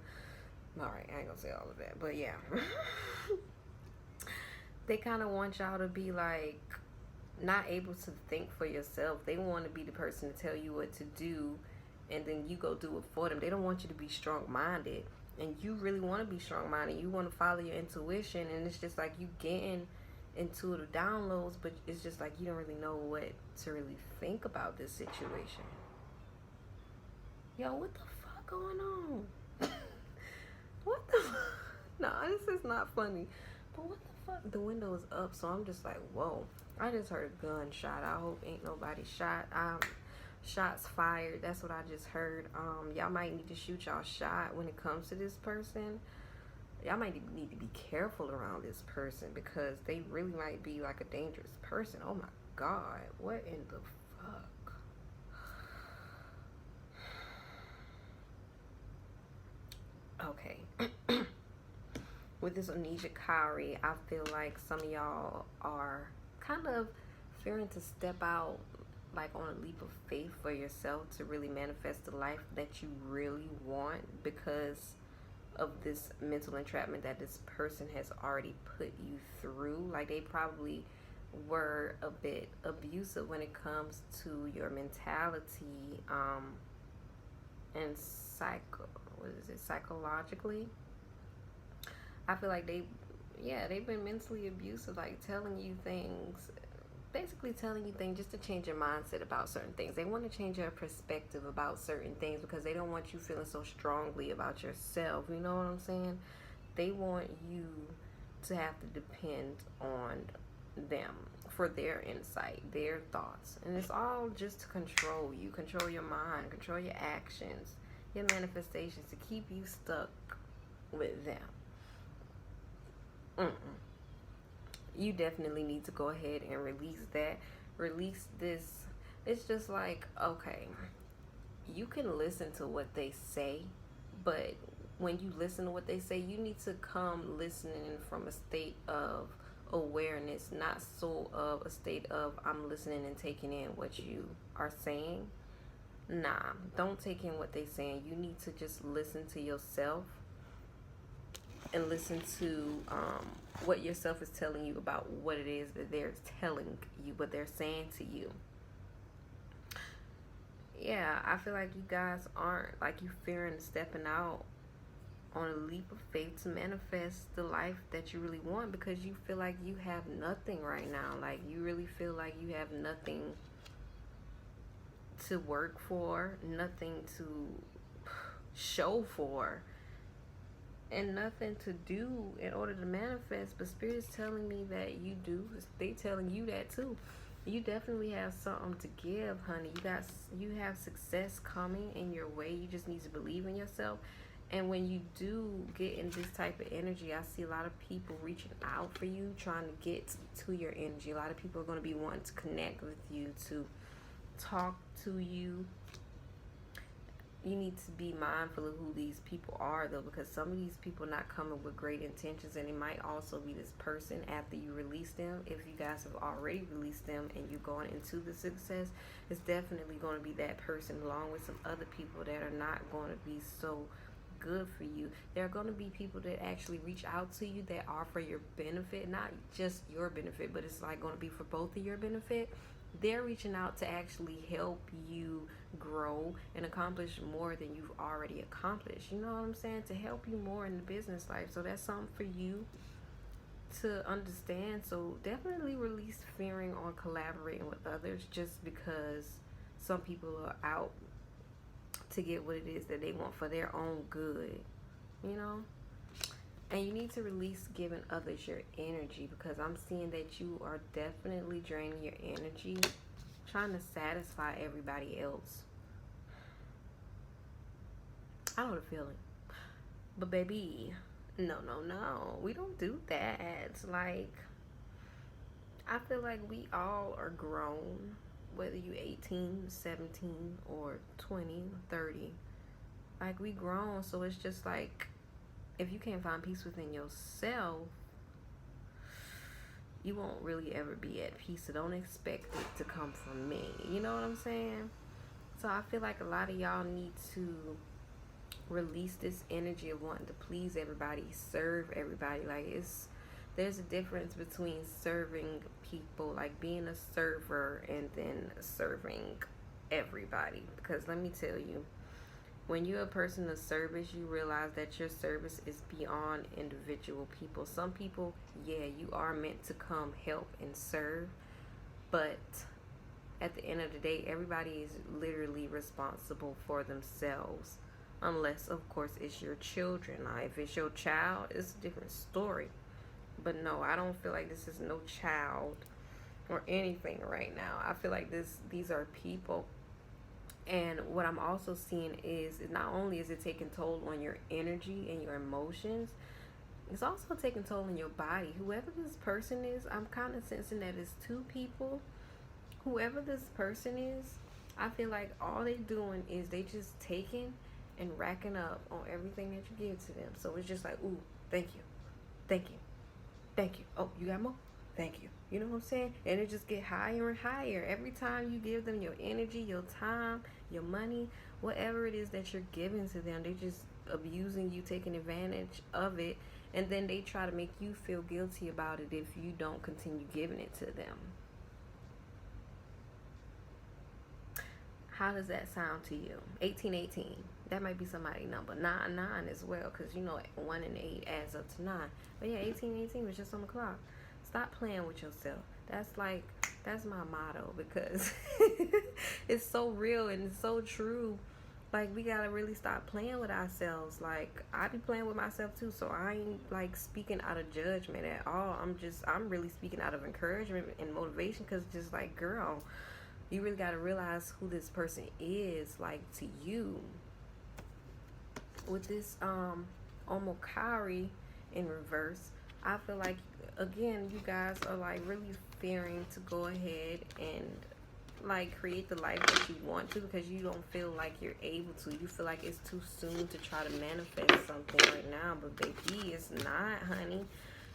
All right, I ain't gonna say all of that, but yeah. They kind of want y'all to be like not able to think for yourself. They want to be the person to tell you what to do, and then you go do it for them. They don't want you to be strong-minded, and you really want to be strong-minded. You want to follow your intuition, and it's just like you getting intuitive downloads, but it's just like you don't really know what to really think about this situation. Yo, what the fuck going on? What the fuck? Nah, this is not funny. But what the fuck? The window is up, so I'm just like, whoa. I just heard a gunshot. I hope ain't nobody shot. Shots fired. That's what I just heard. Y'all might need to shoot y'all shot when it comes to this person. Y'all might need to be careful around this person, because they really might be like a dangerous person. Oh my God. What in the fuck? Okay. With this Onisha Kyrie, I feel like some of y'all are kind of fearing to step out like on a leap of faith for yourself to really manifest the life that you really want, because of this mental entrapment that this person has already put you through. Like they probably were a bit abusive when it comes to your mentality, and psychologically. I feel like they've been mentally abusive, like telling you things, basically telling you things just to change your mindset about certain things. They want to change your perspective about certain things because they don't want you feeling so strongly about yourself. You know what I'm saying? They want you to have to depend on them for their insight, their thoughts. And it's all just to control you, control your mind, control your actions, your manifestations, to keep you stuck with them. You definitely need to go ahead and release that. Release this. It's just like, okay, you can listen to what they say, but when you listen to what they say, you need to come listening from a state of awareness, not so of a state of I'm listening and taking in what you are saying. Nah, don't take in what they're saying. You need to just listen to yourself and listen to what yourself is telling you about what it is that they're telling you, what they're saying to you. Yeah, I feel like you guys aren't, like, you fearing stepping out on a leap of faith to manifest the life that you really want, because you feel like you have nothing right now. Like, you really feel like you have nothing to work for, nothing to show for, and nothing to do in order to manifest. But Spirit's telling me that you do. They telling you that too. You definitely have something to give, honey. You have success coming in your way. You just need to believe in yourself. And when you do get in this type of energy, I see a lot of people reaching out for you, trying to get to your energy. A lot of people are going to be wanting to connect with you, to talk to you. You need to be mindful of who these people are, though, because some of these people are not coming with great intentions, and it might also be this person after you release them. If you guys have already released them and you're going into the success, it's definitely going to be that person, along with some other people that are not going to be so good for you. There are going to be people that actually reach out to you that are for your benefit, not just your benefit, but it's like going to be for both of your benefit. They're reaching out to actually help you grow and accomplish more than you've already accomplished. You know what I'm saying? To help you more in the business life. So that's something for you to understand. So definitely release fearing on collaborating with others just because some people are out to get what it is that they want for their own good, you know? And you need to release giving others your energy, because I'm seeing that you are definitely draining your energy trying to satisfy everybody else. I know the feeling. But baby, no. We don't do that. Like, I feel like we all are grown, whether you 18, 17, or 20, 30. Like, we grown, so it's just like, if you can't find peace within yourself, you won't really ever be at peace. So don't expect it to come from me. You know what I'm saying? So I feel like a lot of y'all need to release this energy of wanting to please everybody, serve everybody. Like, there's a difference between serving people, like being a server, and then serving everybody. Because let me tell you, when you're a person of service, you realize that your service is beyond individual people. Some people, yeah, you are meant to come help and serve, but at the end of the day, everybody is literally responsible for themselves. Unless, of course, it's your children. Now, if it's your child, it's a different story. But no, I don't feel like this is no child or anything right now. I feel like these are people. And what I'm also seeing is not only is it taking toll on your energy and your emotions, it's also taking toll on your body. Whoever this person is, I'm kind of sensing that it's two people. Whoever this person is, I feel like all they doing is they just taking and racking up on everything that you give to them. So it's just like, ooh, thank you, thank you, thank you. Oh, you got more? Thank you. You know what I'm saying? And it just get higher and higher. Every time you give them your energy, your time, your money, whatever it is that you're giving to them, they just abusing you, taking advantage of it. And then they try to make you feel guilty about it if you don't continue giving it to them. How does that sound to you? 1818. That might be somebody's number. 99 as well, because you know 1 and 8 adds up to 9. But yeah, 1818 was just on the clock. Stop playing with yourself. That's my motto, because it's so real and it's so true. Like, we gotta really stop playing with ourselves. Like, I be playing with myself too, so I ain't like speaking out of judgment at all. I'm really speaking out of encouragement and motivation, because just like, girl, you really gotta realize who this person is, like, to you. With this Omokari in reverse, I feel like, again, you guys are like really fearing to go ahead and like create the life that you want to, because you don't feel like you're able to. You feel like it's too soon to try to manifest something right now. But baby, it's not, honey.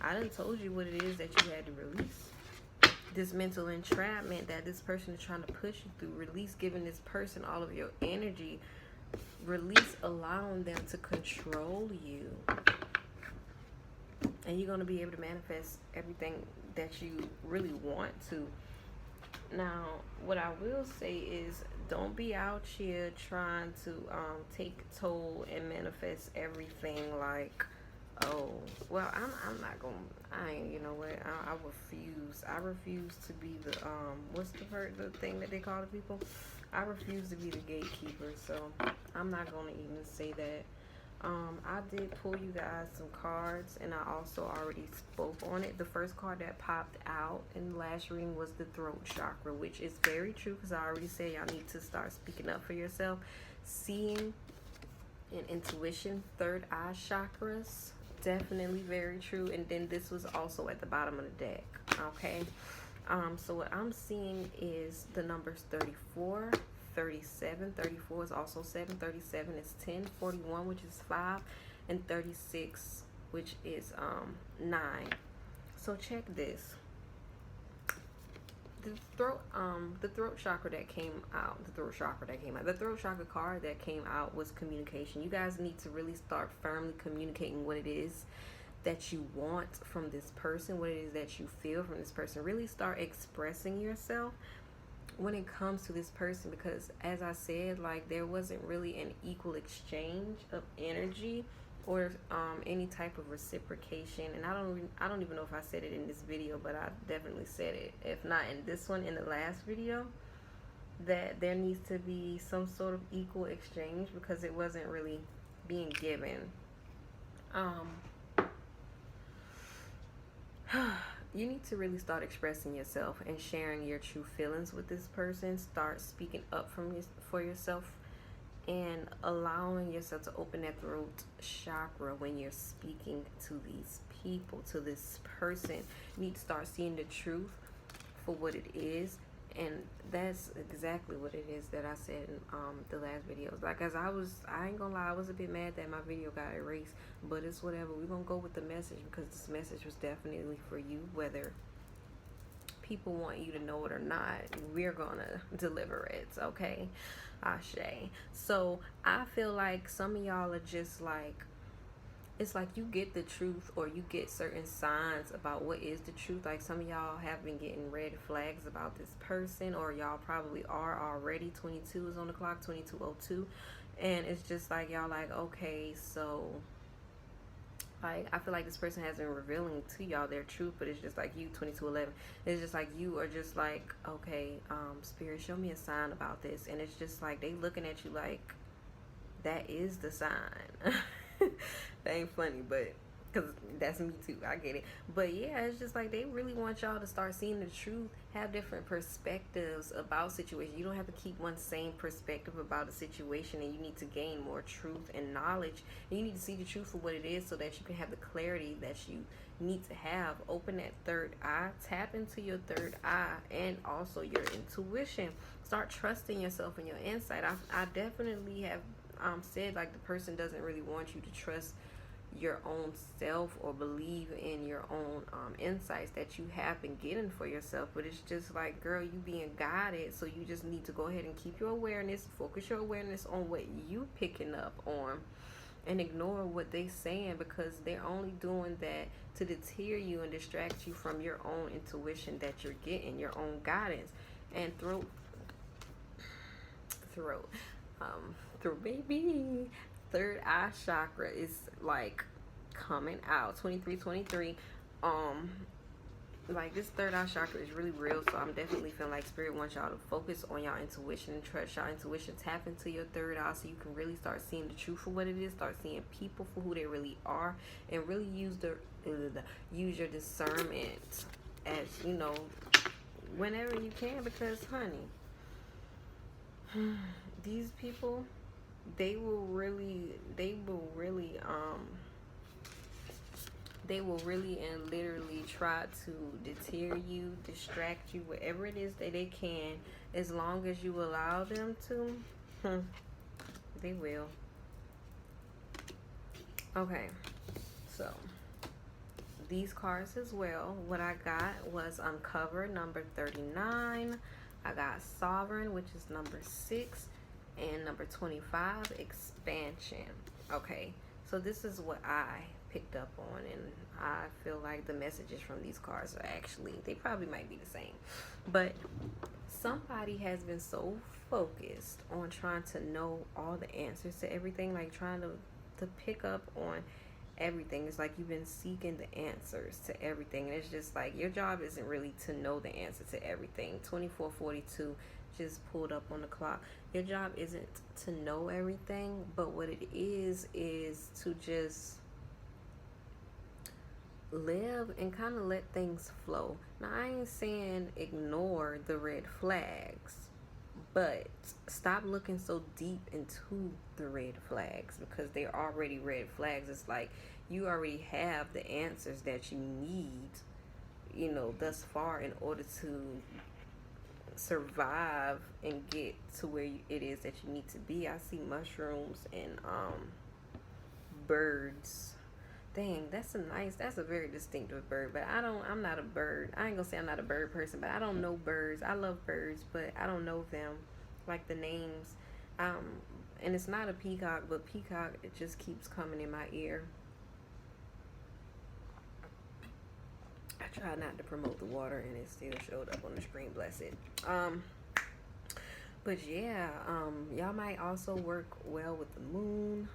I done told you what it is that you had to release. This mental entrapment that this person is trying to push you through. Release giving this person all of your energy. Release allowing them to control you. And you're going to be able to manifest everything that you really want to. Now, what I will say is, don't be out here trying to take toll and manifest everything like, oh, well, I'm not going to, you know what, I refuse. I refuse to be the, what's the thing that they call the people? I refuse to be the gatekeeper, so I'm not going to even say that. I did pull you guys some cards, and I also already spoke on it. The first card that popped out in the last reading was the throat chakra, which is very true, because I already said y'all need to start speaking up for yourself. Seeing and intuition, third eye chakras, definitely very true. And then this was also at the bottom of the deck, okay? So what I'm seeing is the numbers 34, 37, 34 is also 7, 37 is 10, 41, which is 5, and 36, which is 9. So check this. The throat chakra that came out, the throat chakra card that came out was communication. You guys need to really start firmly communicating what it is that you want from this person, what it is that you feel from this person. Really start expressing yourself when it comes to this person, because as I said, like, there wasn't really an equal exchange of energy or any type of reciprocation. And I don't even know if I said it in this video, but I definitely said it, if not in this one, in the last video, that there needs to be some sort of equal exchange, because it wasn't really being given. You need to really start expressing yourself and sharing your true feelings with this person. Start speaking up for yourself, and allowing yourself to open that throat chakra when you're speaking to these people, to this person. You need to start seeing the truth for what it is. And that's exactly what it is that I said in the last videos. Like, as I ain't gonna lie, I was a bit mad that my video got erased, but it's whatever. We're gonna go with the message, because this message was definitely for you, whether people want you to know it or not. We're gonna deliver it, okay? Ashe. So I feel like some of y'all are just like, it's like you get the truth, or you get certain signs about what is the truth. Like, some of y'all have been getting red flags about this person, or y'all probably are already. 22 is on the clock, 22:02, and it's just like, y'all like, okay, so like, I feel like this person has been revealing to y'all their truth, but it's just like you, 22:11. It's just like you are just like, okay, Spirit, show me a sign about this. And it's just like they looking at you like, that is the sign. That ain't funny, but because that's me too, I get it. But yeah, it's just like they really want y'all to start seeing the truth, have different perspectives about situations. You don't have to keep one same perspective about a situation, and you need to gain more truth and knowledge. And you need to see the truth for what it is, so that you can have the clarity that you need to have. Open that third eye, tap into your third eye, and also your intuition. Start trusting yourself and your insight. I definitely have said, like, the person doesn't really want you to trust your own self or believe in your own insights that you have been getting for yourself. But it's just like, girl, you being guided, so you just need to go ahead and keep your awareness, focus your awareness on what you picking up on, and ignore what they saying, because they're only doing that to deter you and distract you from your own intuition that you're getting, your own guidance. And through baby, third eye chakra is like coming out. 23 like, this third eye chakra is really real. So I'm definitely feeling like Spirit wants y'all to focus on y'all intuition and trust y'all intuition. Tap into your third eye, so you can really start seeing the truth for what it is. Start seeing people for who they really are, and really use use your discernment, as you know, whenever you can. Because, honey, these people, they will really and literally try to deter you, distract you, whatever it is that they can, as long as you allow them to. They will. Okay, so these cards as well, what I got was Uncover, number 39. I got Sovereign, which is number 6, and number 25, Expansion. Okay, so this is what I picked up on, and I feel like the messages from these cards are actually, they probably might be the same, but somebody has been so focused on trying to know all the answers to everything, like trying to pick up on everything. It's like you've been seeking the answers to everything, and it's just like, your job isn't really to know the answer to everything. 24:42 just pulled up on the clock. Your job isn't to know everything, but what it is to just live and kind of let things flow. Now, I ain't saying ignore the red flags, but stop looking so deep into the red flags, because they're already red flags. It's like you already have the answers that you need, you know, thus far, in order to survive and get to where it is that you need to be. I see mushrooms and birds. Dang, that's a very distinctive bird, but I'm not a bird. I ain't gonna say I'm not a bird person, but I don't know birds. I love birds, but I don't know them, like the names. And it's not a peacock, but peacock, it just keeps coming in my ear. I tried not to promote the water, and it still showed up on the screen, bless it. But yeah, y'all might also work well with the moon.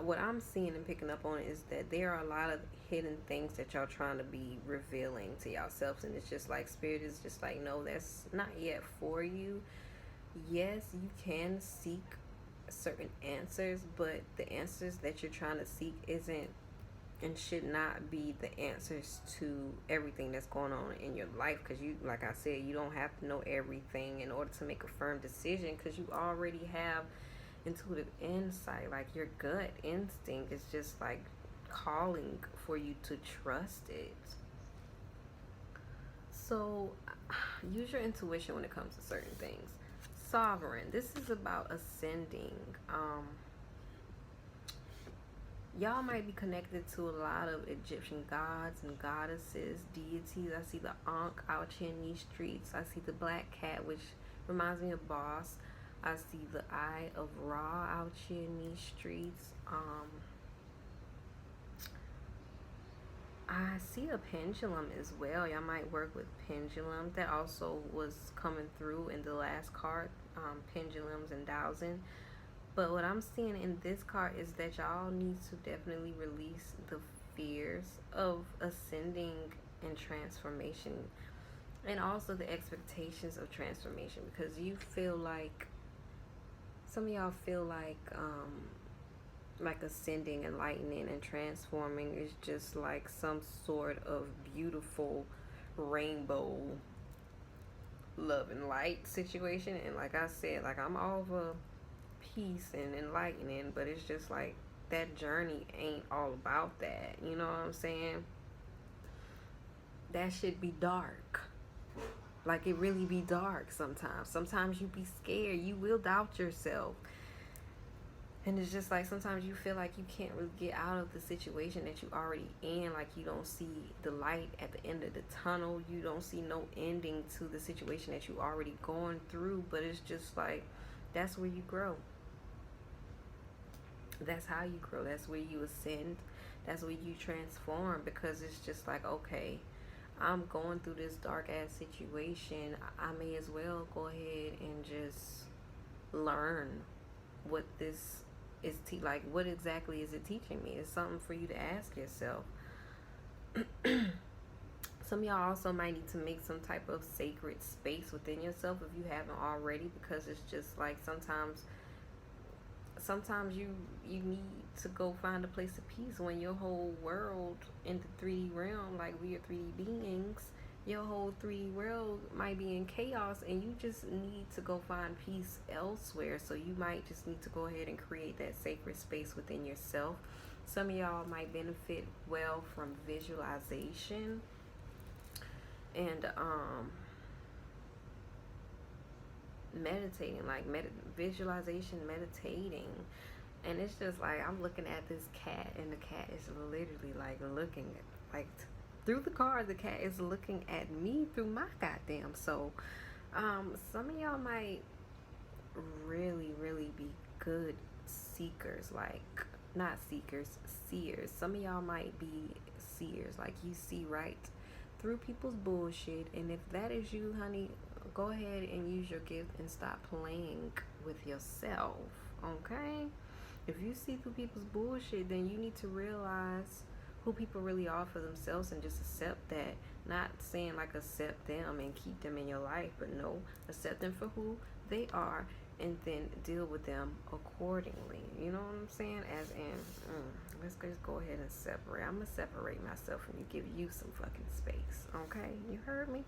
What I'm seeing and picking up on is that there are a lot of hidden things that y'all trying to be revealing to yourselves, and it's just like Spirit is just like, no, that's not yet for you. Yes, you can seek certain answers, but the answers that you're trying to seek isn't and should not be the answers to everything that's going on in your life, because you, like I said, you don't have to know everything in order to make a firm decision, because you already have intuitive insight. Like, your gut instinct is just like calling for you to trust it. So, use your intuition when it comes to certain things. Sovereign. This is about ascending. Y'all might be connected to a lot of Egyptian gods and goddesses, deities. I see the Ankh out here in these streets. I see the black cat, which reminds me of Boss. I see the Eye of Ra out here in these streets. I see a pendulum as well. Y'all might work with pendulum. That also was coming through in the last card, pendulums and dowsing. But what I'm seeing in this card is that y'all need to definitely release the fears of ascending and transformation, and also the expectations of transformation, because you feel like some of y'all feel like ascending, enlightening, and transforming is just like some sort of beautiful rainbow love and light situation. And like I said, like I'm all for peace and enlightening, but it's just like that journey ain't all about that. You know what I'm saying? That should be dark. Like it really be dark sometimes. Sometimes you be scared. You will doubt yourself. And it's just like sometimes you feel like you can't really get out of the situation that you already in. Like you don't see the light at the end of the tunnel. You don't see no ending to the situation that you already going through. But it's just like that's where you grow. That's how you grow. That's where you ascend. That's where you transform, because it's just like, okay, I'm going through this dark ass situation. I may as well go ahead and just learn what this is like what exactly is it teaching me. It's something for you to ask yourself. Some of y'all also might need to make some type of sacred space within yourself if you haven't already, because it's just like sometimes you need to go find a place of peace when your whole world in the 3D realm, like we are 3D beings, your whole 3D world might be in chaos, and you just need to go find peace elsewhere. So you might just need to go ahead and create that sacred space within yourself. Some of y'all might benefit well from visualization and meditating, like visualization, meditating. And it's just like I'm looking at this cat, and the cat is literally like looking at, like through the card, the cat is looking at me through my goddamn soul. Some of y'all might really be good seekers, like not seekers, seers. Some of y'all might be seers, like you see right through people's bullshit. And if that is you, honey, go ahead and use your gift and stop playing with yourself, okay? If you see through people's bullshit, then you need to realize who people really are for themselves and just accept that. Not saying like accept them and keep them in your life, but no, accept them for who they are and then deal with them accordingly. You know what I'm saying? As in, let's just go ahead and separate. I'm gonna separate myself from you, give you some fucking space, okay? You heard me?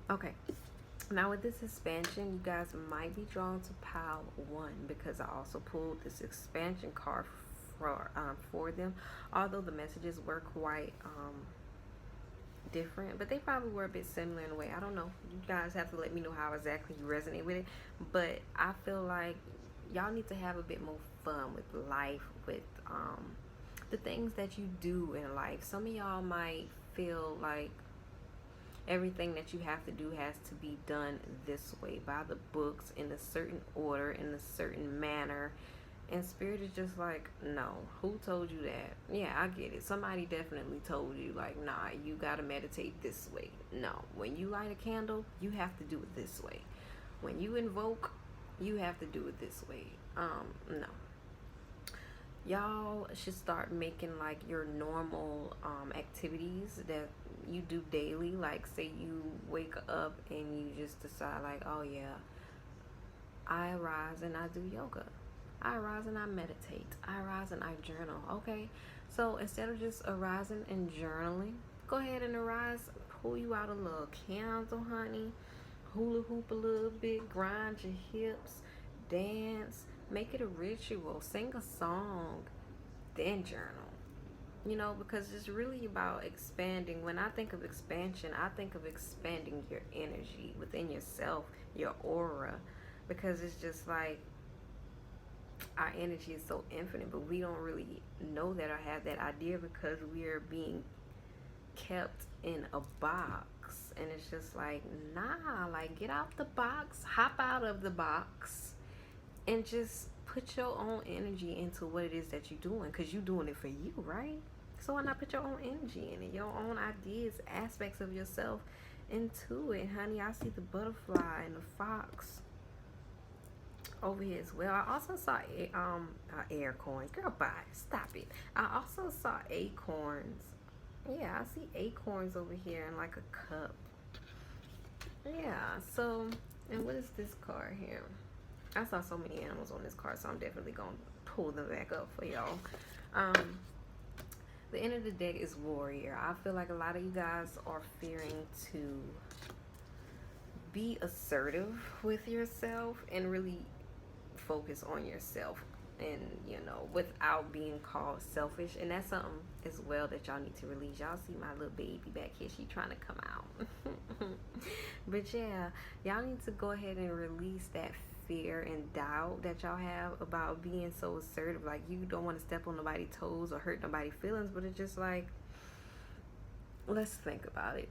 Okay. Now with this expansion, you guys might be drawn to pile 1, because I also pulled this expansion card for them. Although the messages were quite different, but they probably were a bit similar in a way. I don't know. You guys have to let me know how exactly you resonate with it. But I feel like y'all need to have a bit more fun with life, with the things that you do in life. Some of y'all might feel like everything that you have to do has to be done this way, by the books, in a certain order, in a certain manner. And Spirit is just like, no, who told you that? Yeah, I get it. Somebody definitely told you, like, nah, you gotta meditate this way. No, when you light a candle, you have to do it this way. When you invoke, you have to do it this way. No. Y'all should start making like your normal activities that you do daily. Like say you wake up and you just decide like, oh yeah, I arise and I do yoga. I arise and I meditate. I arise and I journal. Okay, so instead of just arising and journaling, go ahead and arise, pull you out a little candle, honey, hula hoop a little bit, grind your hips, dance, make it a ritual, sing a song, then journal. You know, because it's really about expanding. When I think of expansion, I think of expanding your energy within yourself, your aura, because it's just like our energy is so infinite, but we don't really know that or have that idea because we're being kept in a box. And it's just like, nah, like get out the box, hop out of the box, and just put your own energy into what it is that you're doing, because you're doing it for you, right? So why not put your own energy in it, your own ideas, aspects of yourself into it, honey? I see the butterfly and the fox over here as well. I also saw acorns. Girl, bye. Stop it. I also saw acorns. Yeah, I see acorns over here in like a cup. Yeah. So, and what is this card here? I saw so many animals on this card, so I'm definitely gonna pull them back up for y'all. Um, the end of the deck is warrior. I feel like a lot of you guys are fearing to be assertive with yourself and really focus on yourself, and you know, without being called selfish. And that's something as well that y'all need to release. Y'all see my little baby back here, she trying to come out. But yeah, y'all need to go ahead and release that fear and doubt that y'all have about being so assertive. Like, you don't want to step on nobody's toes or hurt nobody's feelings, but it's just like, let's think about it.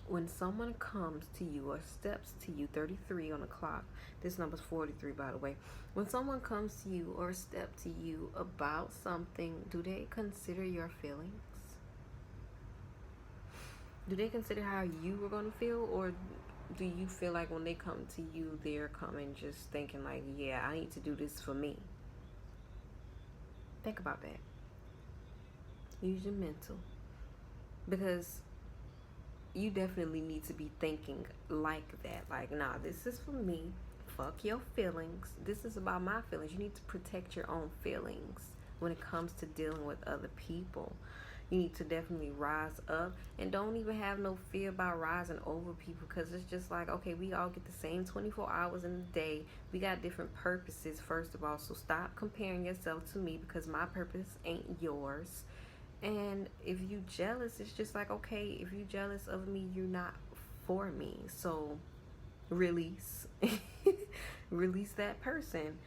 When someone comes to you or steps to you, 33 on the clock, this number's 43 by the way. When someone comes to you or step to you about something, do they consider your feelings? Do they consider how you were going to feel? Or do you feel like when they come to you, they're coming just thinking like, yeah, I need to do this for me? Think about that. Use your mental. Because you definitely need to be thinking like that. Like, nah, this is for me. Fuck your feelings. This is about my feelings. You need to protect your own feelings when it comes to dealing with other people. You need to definitely rise up, and don't even have no fear about rising over people, because it's just like, okay, we all get the same 24 hours in the day. We got different purposes, first of all, so stop comparing yourself to me, because my purpose ain't yours. And if you jealous, it's just like, okay, if you jealous of me, you're not for me. So release. Release that person.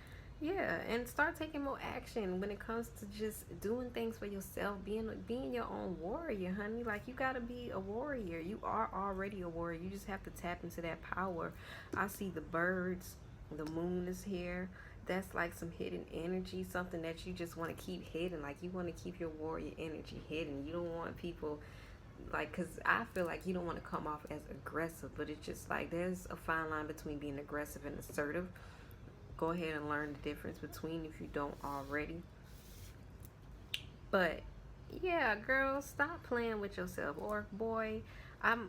Yeah, and start taking more action when it comes to just doing things for yourself, being your own warrior, honey. Like, you gotta be a warrior. You are already a warrior. You just have to tap into that power. I see the birds, the moon is here. That's like some hidden energy, something that you just want to keep hidden. Like, you want to keep your warrior energy hidden. You don't want people, like, because I feel like you don't want to come off as aggressive, but it's just like there's a fine line between being aggressive and assertive. Go ahead and learn the difference between if you don't already. But yeah, girl, stop playing with yourself. Or boy, I'm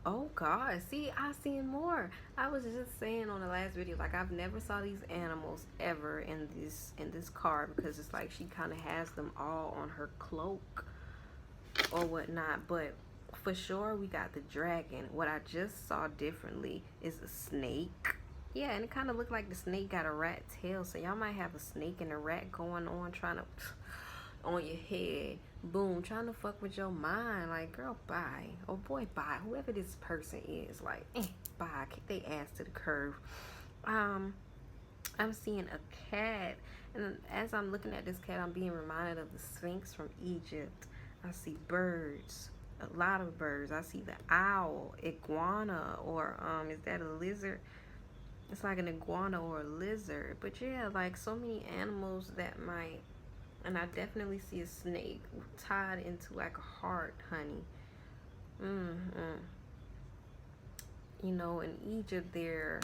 oh god, see, I seen more. I was just saying on the last video, like, I've never saw these animals ever in this card, because it's like she kind of has them all on her cloak or whatnot. But for sure, we got the dragon. What I just saw differently is a snake. Yeah, and it kind of looked like the snake got a rat tail. So y'all might have a snake and a rat going on, trying to, on your head. Boom, trying to fuck with your mind. Like, girl, bye. Oh boy, bye. Whoever this person is, like, bye. Kick their ass to the curb. I'm seeing a cat. And as I'm looking at this cat, I'm being reminded of the Sphinx from Egypt. I see birds. A lot of birds. I see the owl, iguana, or is that a lizard? It's like an iguana or a lizard. But yeah, like, so many animals that might. And I definitely see a snake tied into like a heart, honey. You know, in Egypt, their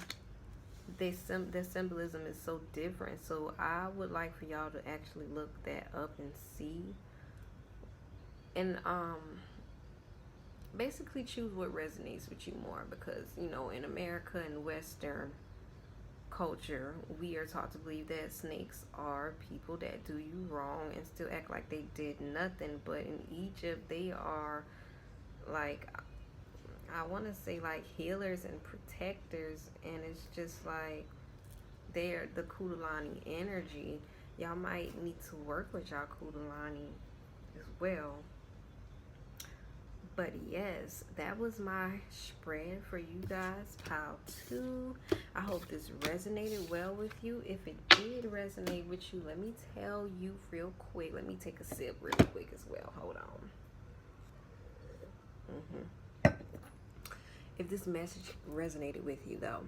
symbolism is so different. So I would like for y'all to actually look that up and see. And basically choose what resonates with you more, because, you know, in America and Western culture, we are taught to believe that snakes are people that do you wrong and still act like they did nothing. But in Egypt, they are like, I want to say, like, healers and protectors, and it's just like they're the Kundalini energy. Y'all might need to work with y'all Kundalini as well. But yes, that was my spread for you guys, pile 2. I hope this resonated well with you. If it did resonate with you, let me tell you real quick. Let me take a sip real quick as well. Hold on. If this message resonated with you, though,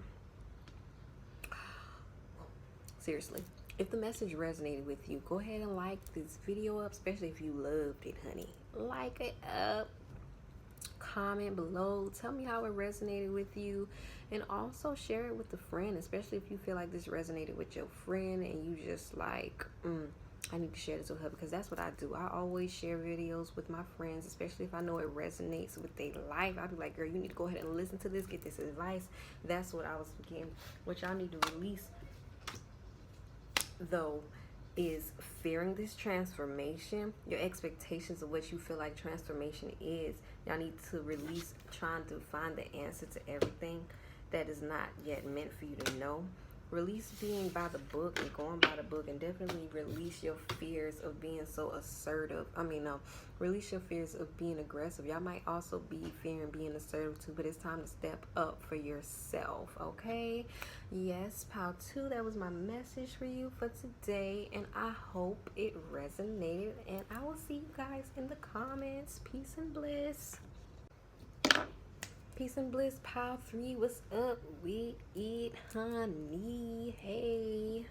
seriously, if the message resonated with you, go ahead and like this video up, especially if you loved it, honey. Like it up. Comment below, tell me how it resonated with you, and also share it with a friend, especially if you feel like this resonated with your friend and you just like, I need to share this with her, because that's what I do. I always share videos with my friends, especially if I know it resonates with their life. I'll be like, girl, you need to go ahead and listen to this, get this advice. That's what I was getting. What y'all need to release, though, is fearing this transformation, your expectations of what you feel like transformation is. Y'all need to release trying to find the answer to everything that is not yet meant for you to know. Release being by the book and going by the book, and definitely release your fears of being so assertive. Release your fears of being aggressive. Y'all might also be fearing being assertive too, but it's time to step up for yourself, okay? Yes, pile 2, that was my message for you for today, and I hope it resonated, and I will see you guys in the comments. Peace and bliss. Peace and bliss, pile 3. What's up? We eat honey. Hey,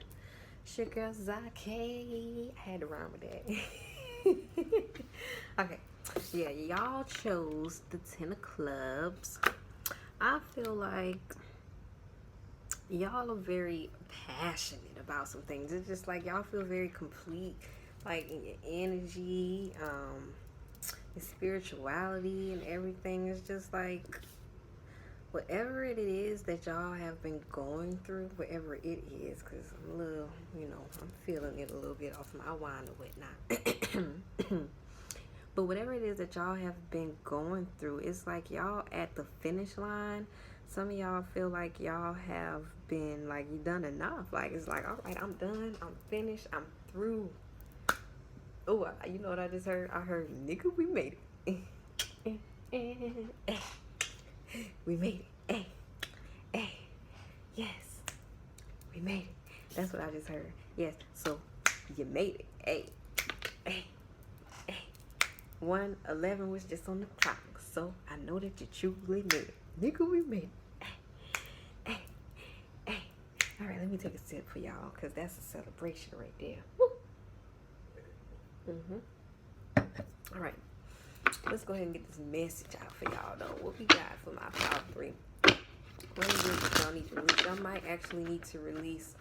it's your girl Zake. I had to rhyme with that. Okay, yeah, y'all chose the 10 of clubs. I feel like y'all are very passionate about some things. It's just like y'all feel very complete, like in your energy, your spirituality and everything. Is just like, whatever it is that y'all have been going through, whatever it is, because I'm a little, I'm feeling it a little bit off my wine or whatnot. But whatever it is that y'all have been going through, it's like y'all at the finish line. Some of y'all feel like y'all have been, like, you done enough. Like, it's like, all right, I'm done. I'm finished. I'm through. Oh, you know what I just heard? I heard, nigga, we made it. We made it. Hey, hey, yes, we made it. That's what I just heard. Yes, so you made it. Hey, hey, hey. 1:11 was just on the clock, so I know that you truly made it. Nigga, we made it. Hey, hey, hey. All right, let me take a sip for y'all, because that's a celebration right there. Woo. All right. Let's go ahead and get this message out for y'all, though. What we got for my pile 3? What is it that y'all need to release? Y'all might actually need to release,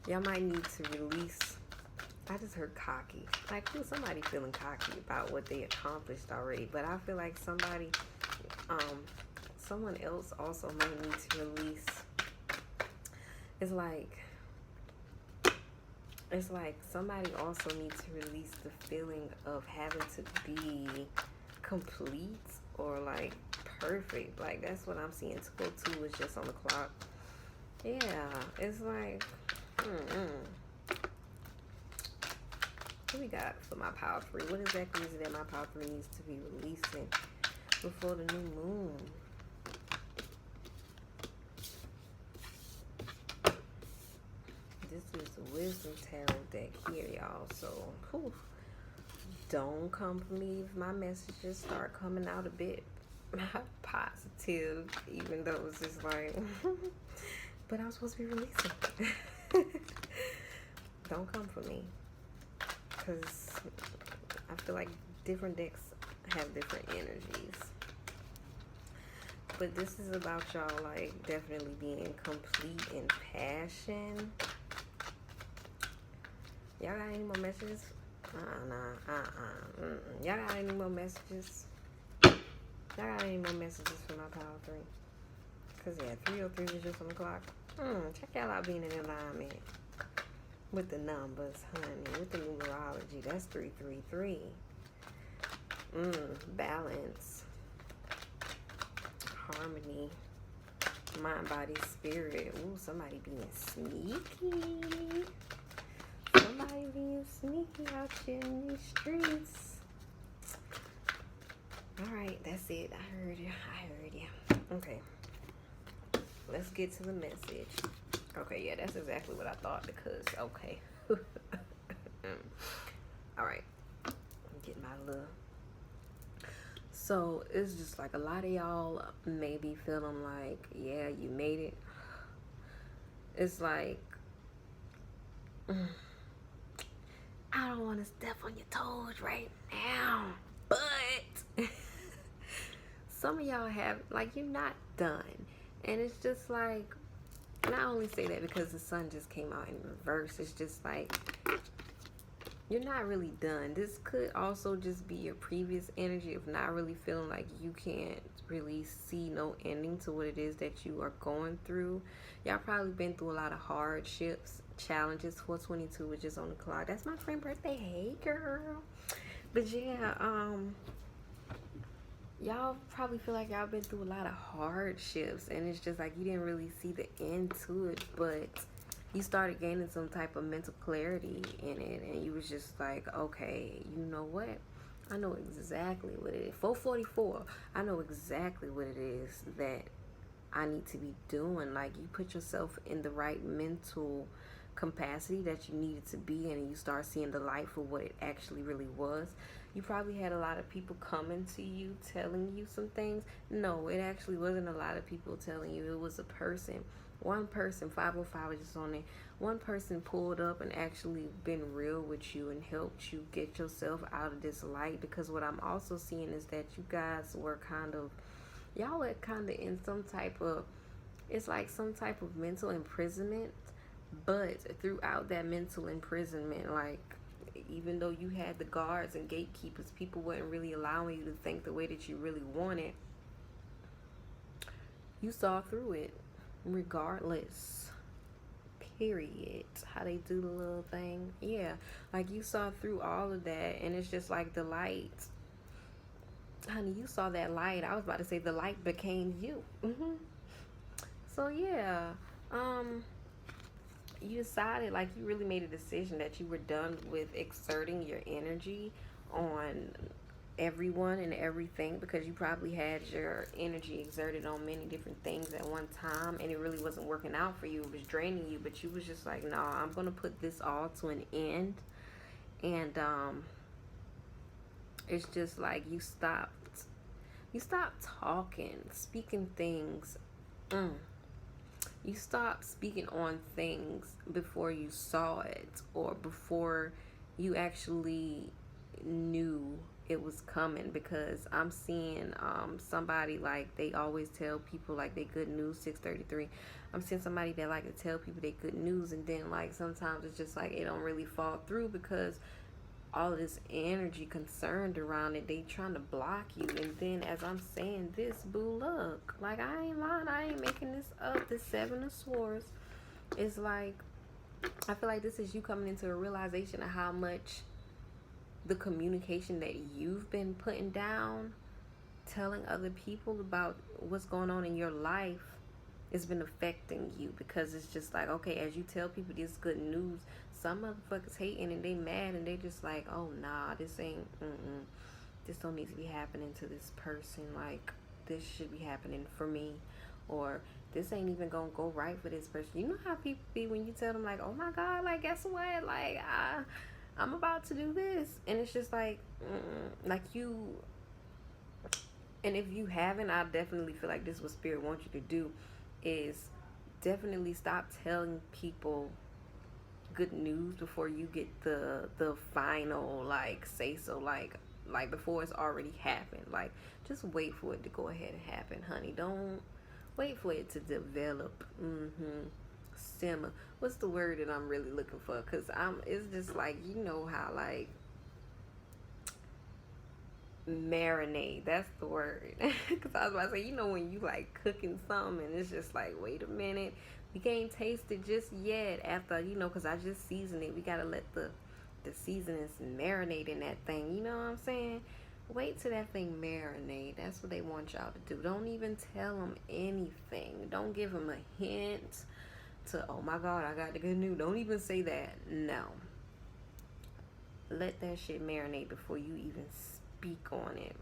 y'all might need to release, I just heard cocky. Like, somebody feeling cocky about what they accomplished already. But I feel like somebody, someone else also might need to release, it's like somebody also needs to release the feeling of having to be complete or like perfect. Like, that's what I'm seeing. 202 is just on the clock. Yeah, it's like, what we got for my pile 3? What exactly is it that my pile 3 needs to be releasing before the new moon? This is the Wisdom Tarot deck here, y'all. So, don't come for me if my messages start coming out a bit positive, even though it's just like, but I'm supposed to be releasing. Don't come for me, because I feel like different decks have different energies. But this is about y'all, like, definitely being complete in passion. Y'all got any more messages? Y'all got any more messages? Y'all got any more messages for my pile 3? Because, yeah, 303 was just on the clock. Check y'all out being in alignment with the numbers, honey. With the numerology. That's 333. Balance. Harmony. Mind, body, spirit. Ooh, somebody being sneaky. Somebody being sneaky out here in these streets. Alright, that's it. I heard you. Okay. Let's get to the message. Okay, yeah, that's exactly what I thought because, okay. Alright. Get my little... So, it's just like a lot of y'all may be feeling like, yeah, you made it. It's like... I don't want to step on your toes right now, but some of y'all have, like, you're not done. And it's just like, and I only say that because the sun just came out in reverse. It's just like, you're not really done. This could also just be your previous energy of not really feeling like you can't really see no ending to what it is that you are going through. Y'all probably been through a lot of hardships, challenges. 422 was just on the clock. That's my friend's birthday. Hey, girl. But yeah, y'all probably feel like y'all been through a lot of hardships, and it's just like you didn't really see the end to it, but you started gaining some type of mental clarity in it, and you was just like, okay, you know what? I know exactly what it is. 444, I know exactly what it is that I need to be doing. Like, you put yourself in the right mental capacity that you needed to be in, and you start seeing the light for what it actually really was. You probably had a lot of people coming to you telling you some things. No, it actually wasn't a lot of people telling you. It was a person. One person, 505 was just on there. One person pulled up and actually been real with you and helped you get yourself out of this light. Because what I'm also seeing is that you guys were y'all were kind of in some type of, it's like some type of mental imprisonment. But throughout that mental imprisonment, like, even though you had the guards and gatekeepers, people weren't really allowing you to think the way that you really wanted. You saw through it, regardless. Period. How they do the little thing. Yeah, like, you saw through all of that, and it's just like the light. Honey, you saw that light. I was about to say the light became you. So yeah, you decided, like, you really made a decision that you were done with exerting your energy on everyone and everything, because you probably had your energy exerted on many different things at one time, and it really wasn't working out for you. It was draining you, but you was just like, no, I'm gonna put this all to an end. And it's just like you stopped talking, speaking things. You stopped speaking on things before you saw it, or before you actually knew it was coming. Because I'm seeing somebody, like, they always tell people, like, they good news, 633. I'm seeing somebody that like to tell people they good news, and then, like, sometimes it's just like it don't really fall through because all of this energy concerned around it, they trying to block you. And then, as I'm saying this, boo, look, like, I ain't lying, I ain't making this up. The 7 of Swords is like, I feel like this is you coming into a realization of how much the communication that you've been putting down, telling other people about what's going on in your life, it's been affecting you. Because it's just like, okay, as you tell people this good news, some motherfuckers hating and they mad, and they just like, oh nah, this ain't, this don't need to be happening to this person. Like, this should be happening for me, or this ain't even gonna go right for this person. You know how people be when you tell them, like, oh my god, like, guess what, like, I'm about to do this, and it's just like, like, you. And if you haven't, I definitely feel like this is what Spirit wants you to do, is definitely stop telling people good news before you get the final, like, say so, like before it's already happened. Like, just wait for it to go ahead and happen, honey. Don't wait for it to develop. Simmer. What's the word that I'm really looking for? Because it's just like, you know how, like, marinate, that's the word. Because I was about to say, you know, when you like cooking something and it's just like, wait a minute, we can't taste it just yet, after, you know, because I just seasoned it. We gotta let the seasonings marinate in that thing, you know what I'm saying? Wait till that thing marinate. That's what they want y'all to do. Don't even tell them anything. Don't give them a hint to, oh my God, I got the good news. Don't even say that. No. Let that shit marinate before you even speak on it.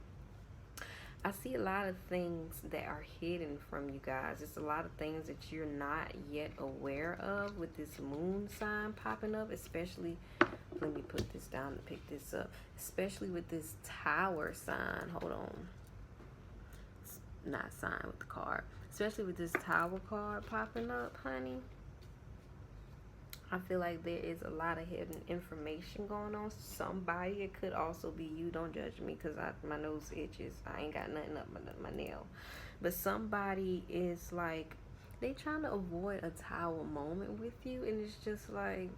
I see a lot of things that are hidden from you guys. It's a lot of things that you're not yet aware of with this moon sign popping up, especially, let me put this down to pick this up, especially with this tower sign. Hold on. It's not sign with the card. Especially with this tower card popping up, honey. I feel like there is a lot of hidden information going on. Somebody, it could also be you. Don't judge me because my nose itches. I ain't got nothing up my nail. But somebody is like, they trying to avoid a tower moment with you. And it's just like,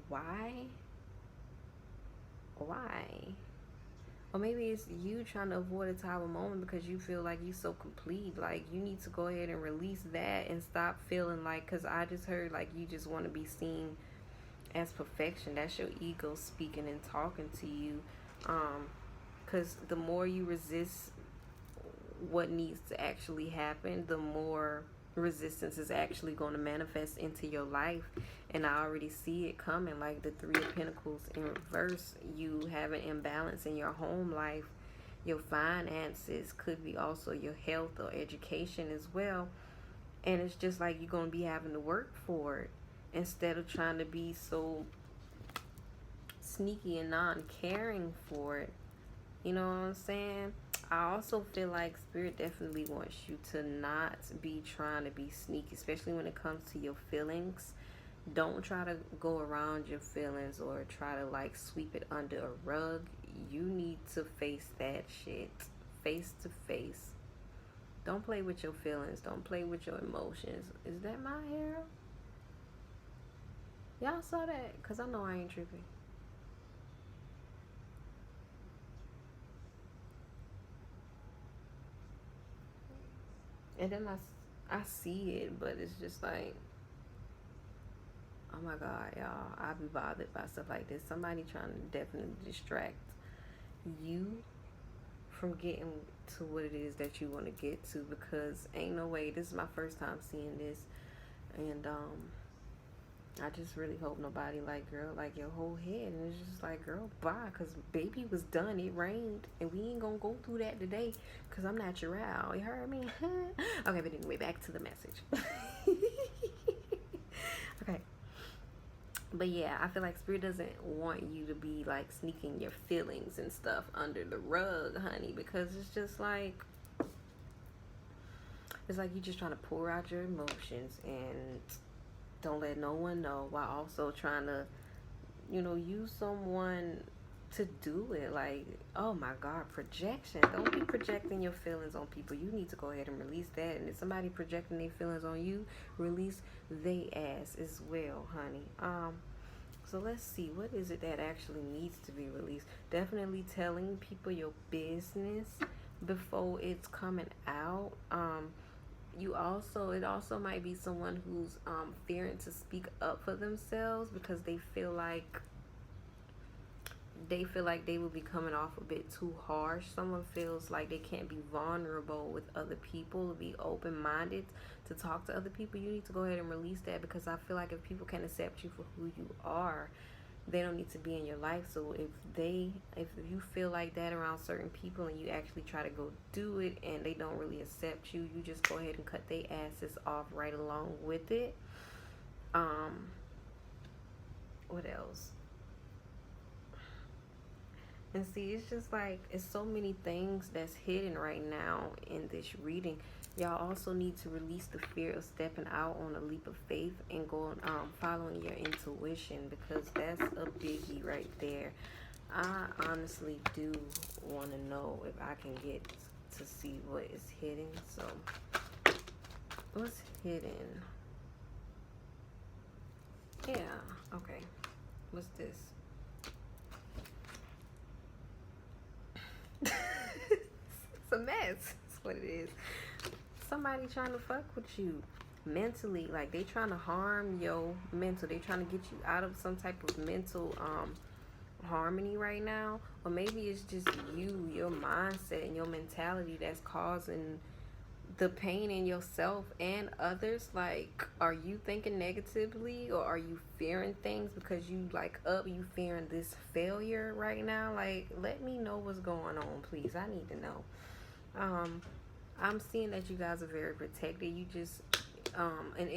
why? Why? Or maybe it's you trying to avoid a tower moment because you feel like you so complete. Like, you need to go ahead and release that and stop feeling like, because I just heard like you just want to be seen as perfection. That's your ego speaking and talking to you. Because the more you resist what needs to actually happen, the more resistance is actually going to manifest into your life. And I already see it coming, like the Three of Pentacles in reverse. You have an imbalance in your home life. Your finances could be also your health or education as well. And it's just like you're going to be having to work for it instead of trying to be so sneaky and non-caring for it. You know what I'm saying? I also feel like Spirit definitely wants you to not be trying to be sneaky, especially when it comes to your feelings. Don't try to go around your feelings or try to like sweep it under a rug. You need to face that shit face to face. Don't play with your feelings. Don't play with your emotions. Is that my hair? Y'all saw that? Because I know I ain't tripping. And then I see it, but it's just like, oh my God, y'all, I be bothered by stuff like this. Somebody trying to definitely distract you from getting to what it is that you want to get to, because ain't no way. This is my first time seeing this, and I just really hope nobody like, girl, like your whole head, and it's just like, girl, bye, because baby was done. It rained, and we ain't gonna go through that today, because I'm natural. You heard me? Okay, but anyway, back to the message. Okay. But yeah, I feel like Spirit doesn't want you to be like sneaking your feelings and stuff under the rug, honey, because it's just like, it's like you just trying to pour out your emotions and don't let no one know, while also trying to, you know, use someone to do it. Like, oh my God, projection. Don't be projecting your feelings on people. You need to go ahead and release that. And if somebody projecting their feelings on you, release they ass as well, honey. So let's see, what is it that actually needs to be released? Definitely telling people your business before it's coming out. It also might be someone who's fearing to speak up for themselves because they feel like they will be coming off a bit too harsh. Someone feels like they can't be vulnerable with other people, be open-minded to talk to other people. You need to go ahead and release that, because I feel like if people can accept you for who you are, they don't need to be in your life. So if you feel like that around certain people and you actually try to go do it and they don't really accept you, you just go ahead and cut their asses off right along with it. What else? And see, it's just like, it's so many things that's hidden right now in this reading. Y'all also need to release the fear of stepping out on a leap of faith and going, following your intuition, because that's a biggie right there. I honestly do want to know if I can get to see what is hidden. So, what's hidden? Yeah, okay. What's this? It's a mess. That's what it is. Somebody trying to fuck with you mentally. Like, they trying to harm your mental. They trying to get you out of some type of mental harmony right now, or maybe it's just you, your mindset and your mentality that's causing the pain in yourself and others. Like, are you thinking negatively, or are you fearing things because you like you fearing this failure right now? Like, let me know what's going on, please. I need to know. I'm seeing that you guys are very protected. You just and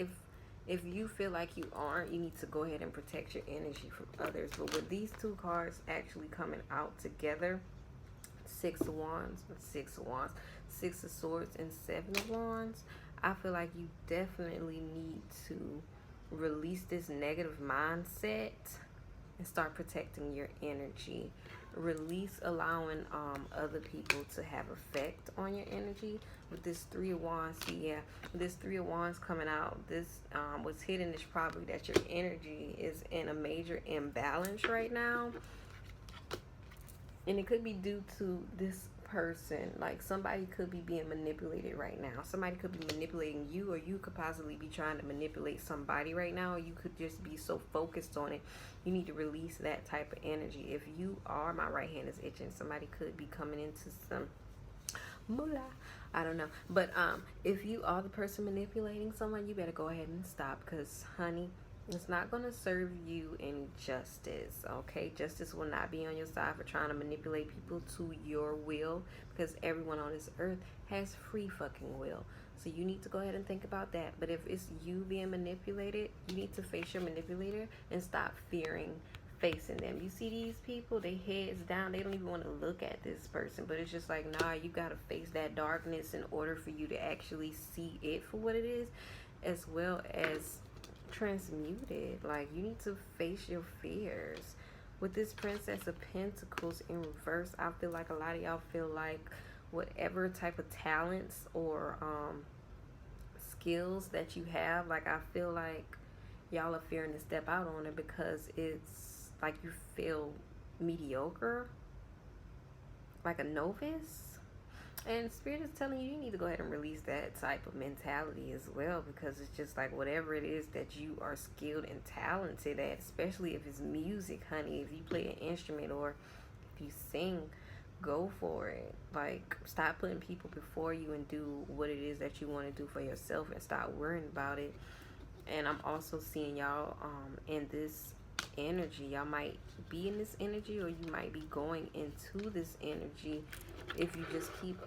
if you feel like you aren't, you need to go ahead and protect your energy from others. But with these two cards actually coming out together, Six of Wands, Six of Swords, and Seven of Wands, I feel like you definitely need to release this negative mindset and start protecting your energy. Release allowing other people to have effect on your energy. With this Three of Wands, see, yeah, with this Three of Wands coming out, this what's hidden is probably that your energy is in a major imbalance right now, and it could be due to this person. Like, somebody could be being manipulated right now. Somebody could be manipulating you, or you could possibly be trying to manipulate somebody right now, or you could just be so focused on it. You need to release that type of energy. If you are, my right hand is itching, somebody could be coming into some moolah, I don't know. But if you are the person manipulating someone, you better go ahead and stop, because honey, it's not going to serve you any justice, okay? Justice will not be on your side for trying to manipulate people to your will, because everyone on this earth has free fucking will. So you need to go ahead and think about that. But if it's you being manipulated, you need to face your manipulator and stop fearing facing them. You see these people, they heads down, they don't even want to look at this person, but it's just like, nah, you got to face that darkness in order for you to actually see it for what it is, as well as transmuted. Like, you need to face your fears. With this Princess of Pentacles in reverse, I feel like a lot of y'all feel like whatever type of talents or skills that you have, like, I feel like y'all are fearing to step out on it because it's like you feel mediocre, like a novice. And Spirit is telling you, you need to go ahead and release that type of mentality as well, because it's just like whatever it is that you are skilled and talented at, especially if it's music, honey, if you play an instrument or if you sing, go for it. Like, stop putting people before you and do what it is that you want to do for yourself and stop worrying about it. And I'm also seeing y'all in this energy. Y'all might be in this energy, or you might be going into this energy if you just keep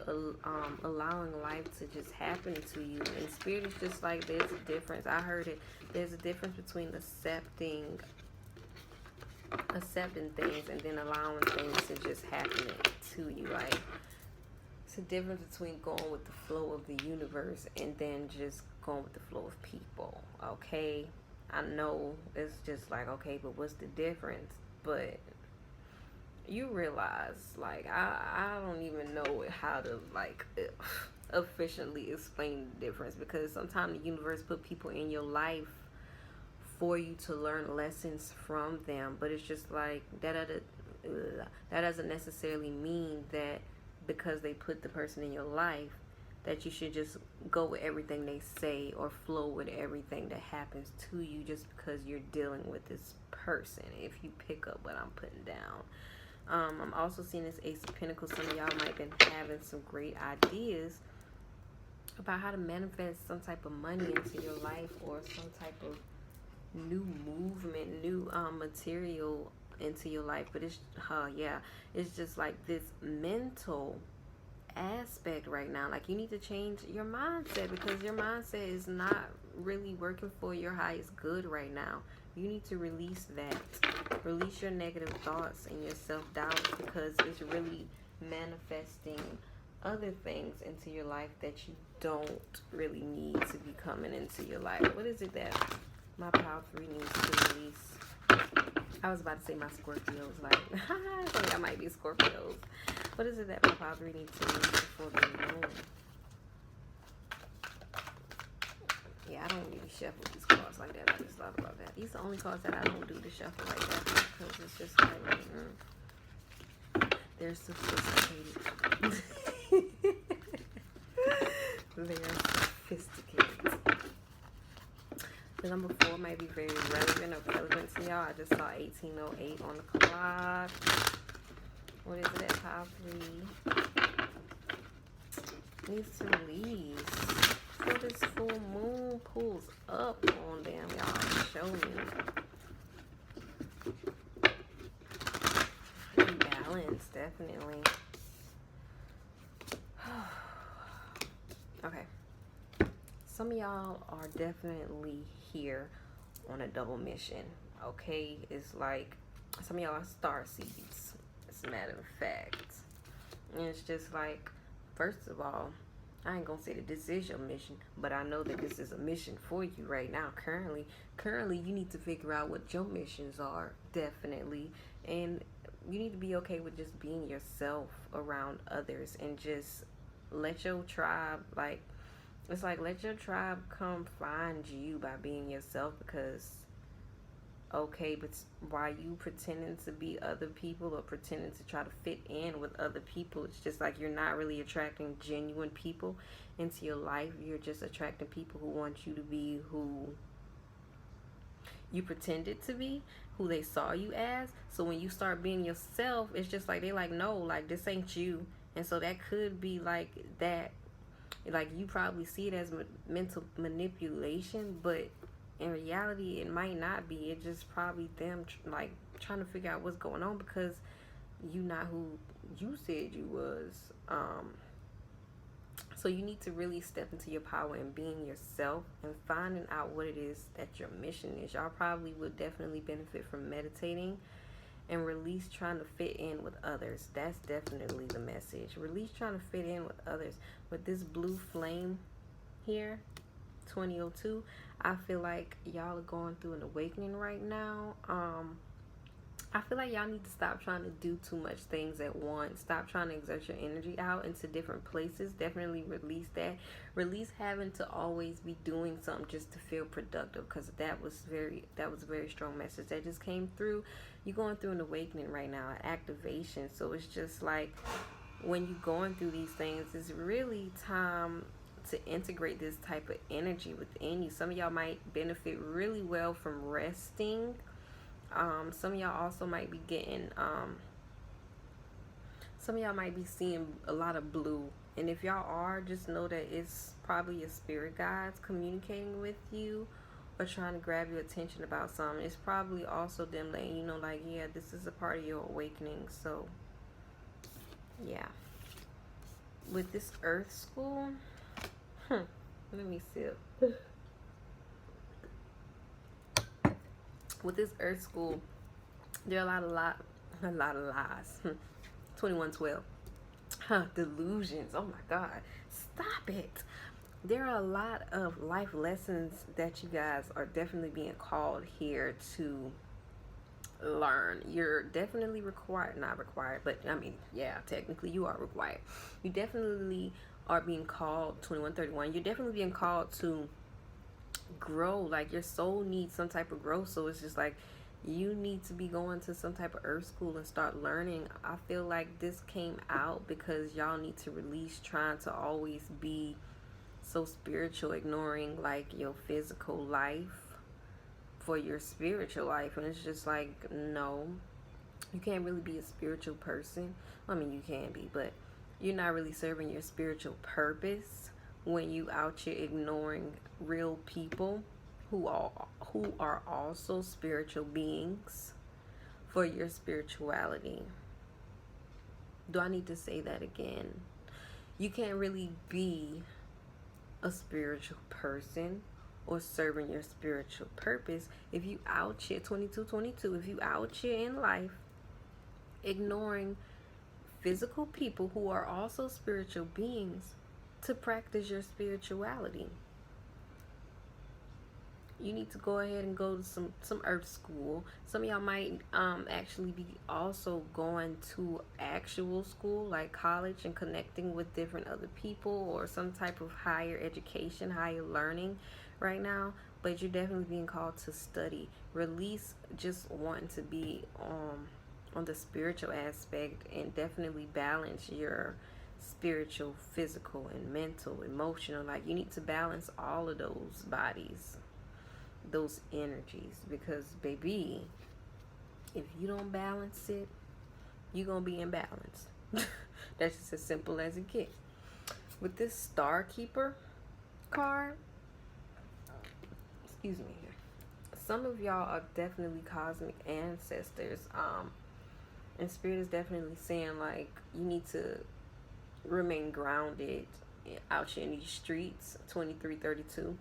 allowing life to just happen to you. And Spirit is just like, there's a difference. I heard it. There's a difference between accepting things and then allowing things to just happen to you. Like, it's a difference between going with the flow of the universe and then just going with the flow of people, okay? I know it's just like, okay, but what's the difference? But you realize, like, I don't even know how to, like, efficiently explain the difference, because sometimes the universe put people in your life for you to learn lessons from them, but it's just like that doesn't necessarily mean that because they put the person in your life that you should just go with everything they say or flow with everything that happens to you just because you're dealing with this person, if you pick up what I'm putting down. I'm also seeing this Ace of Pentacles. Some of y'all might have been having some great ideas about how to manifest some type of money into your life, or some type of new movement, new material into your life. But it's it's just like this mental aspect right now. Like, you need to change your mindset, because your mindset is not really working for your highest good right now. You need to release that. Release your negative thoughts and your self-doubt, because it's really manifesting other things into your life that you don't really need to be coming into your life. What is it that my power 3 needs to release? I was about to say my Scorpios, like, I think I might be Scorpios. What is it that my power 3 needs to release before the moon? Yeah, I don't really shuffle these cards like that. I just thought about that. These are the only cards that I don't do the shuffle like that, because it's just like, they're sophisticated. They are sophisticated. The number 4 might be very relevant or relevant to y'all. I just saw 1808 on the clock. What is it at pile 3? Needs to release. So this full moon pulls up on them, y'all. Show me. Balance, definitely. Okay. Some of y'all are definitely here on a double mission. Okay? It's like some of y'all are star seeds. As a matter of fact. And it's just like, first of all, I ain't gonna say that this is your mission, but I know that this is a mission for you right now. Currently, you need to figure out what your missions are, definitely. And you need to be okay with just being yourself around others and just let your tribe, like, it's like let your tribe come find you by being yourself. Because okay, but why you pretending to be other people or pretending to try to fit in with other people, it's just like you're not really attracting genuine people into your life. You're just attracting people who want you to be who you pretended to be, who they saw you as. So when you start being yourself, it's just like they like, no, like this ain't you. And so that could be like that, like you probably see it as mental manipulation, but in reality it might not be. It's just probably them like trying to figure out what's going on, because you not who you said you was. So you need to really step into your power and being yourself and finding out what it is that your mission is. Y'all probably would definitely benefit from meditating and release trying to fit in with others. That's definitely the message. Release trying to fit in with others. With this blue flame here, 2002, I feel like y'all are going through an awakening right now. I feel like y'all need to stop trying to do too much things at once. Stop trying to exert your energy out into different places. Definitely release that. Release having to always be doing something just to feel productive, because that was a very strong message that just came through. You're going through an awakening right now, an activation. So it's just like when you're going through these things, it's really time to integrate this type of energy within you. Some of y'all might benefit really well from resting. Some of y'all also might be getting, some of y'all might be seeing a lot of blue. And if y'all are, just know that it's probably your spirit guides communicating with you or trying to grab your attention about something. It's probably also them letting you know, like, yeah, this is a part of your awakening. So, yeah. With this Earth School, let me sip. With this Earth School, there are a lot of lies. 2112. Delusions. Oh my God. Stop it. There are a lot of life lessons that you guys are definitely being called here to learn. You're definitely required, not required, but I mean, yeah, technically you are required. You definitely are being called, 2131. You're definitely being called to grow. Like your soul needs some type of growth. So it's just like you need to be going to some type of earth school and start learning. I feel like this came out because y'all need to release trying to always be so spiritual, ignoring like your physical life for your spiritual life. And it's just like, no, you can't really be a spiritual person. I mean, you can be, but you're not really serving your spiritual purpose when you out here ignoring real people who are also spiritual beings for your spirituality. Do I need to say that again? You can't really be a spiritual person or serving your spiritual purpose if you out here, 2222, if you out here in life ignoring physical people who are also spiritual beings to practice your spirituality. You need to go ahead and go to some earth school. Some of y'all might actually be also going to actual school, like college, and connecting with different other people or some type of higher education, higher learning right now. But you're definitely being called to study. Release just wanting to be on the spiritual aspect, and definitely balance your spiritual, physical, and mental, emotional. Like you need to balance all of those bodies. those energies, because baby, if you don't balance it, you're gonna be imbalanced. That's just as simple as it gets. With this Star Keeper card, excuse me, some of y'all are definitely cosmic ancestors. And Spirit is definitely saying, like, you need to remain grounded out here in these streets. 2332.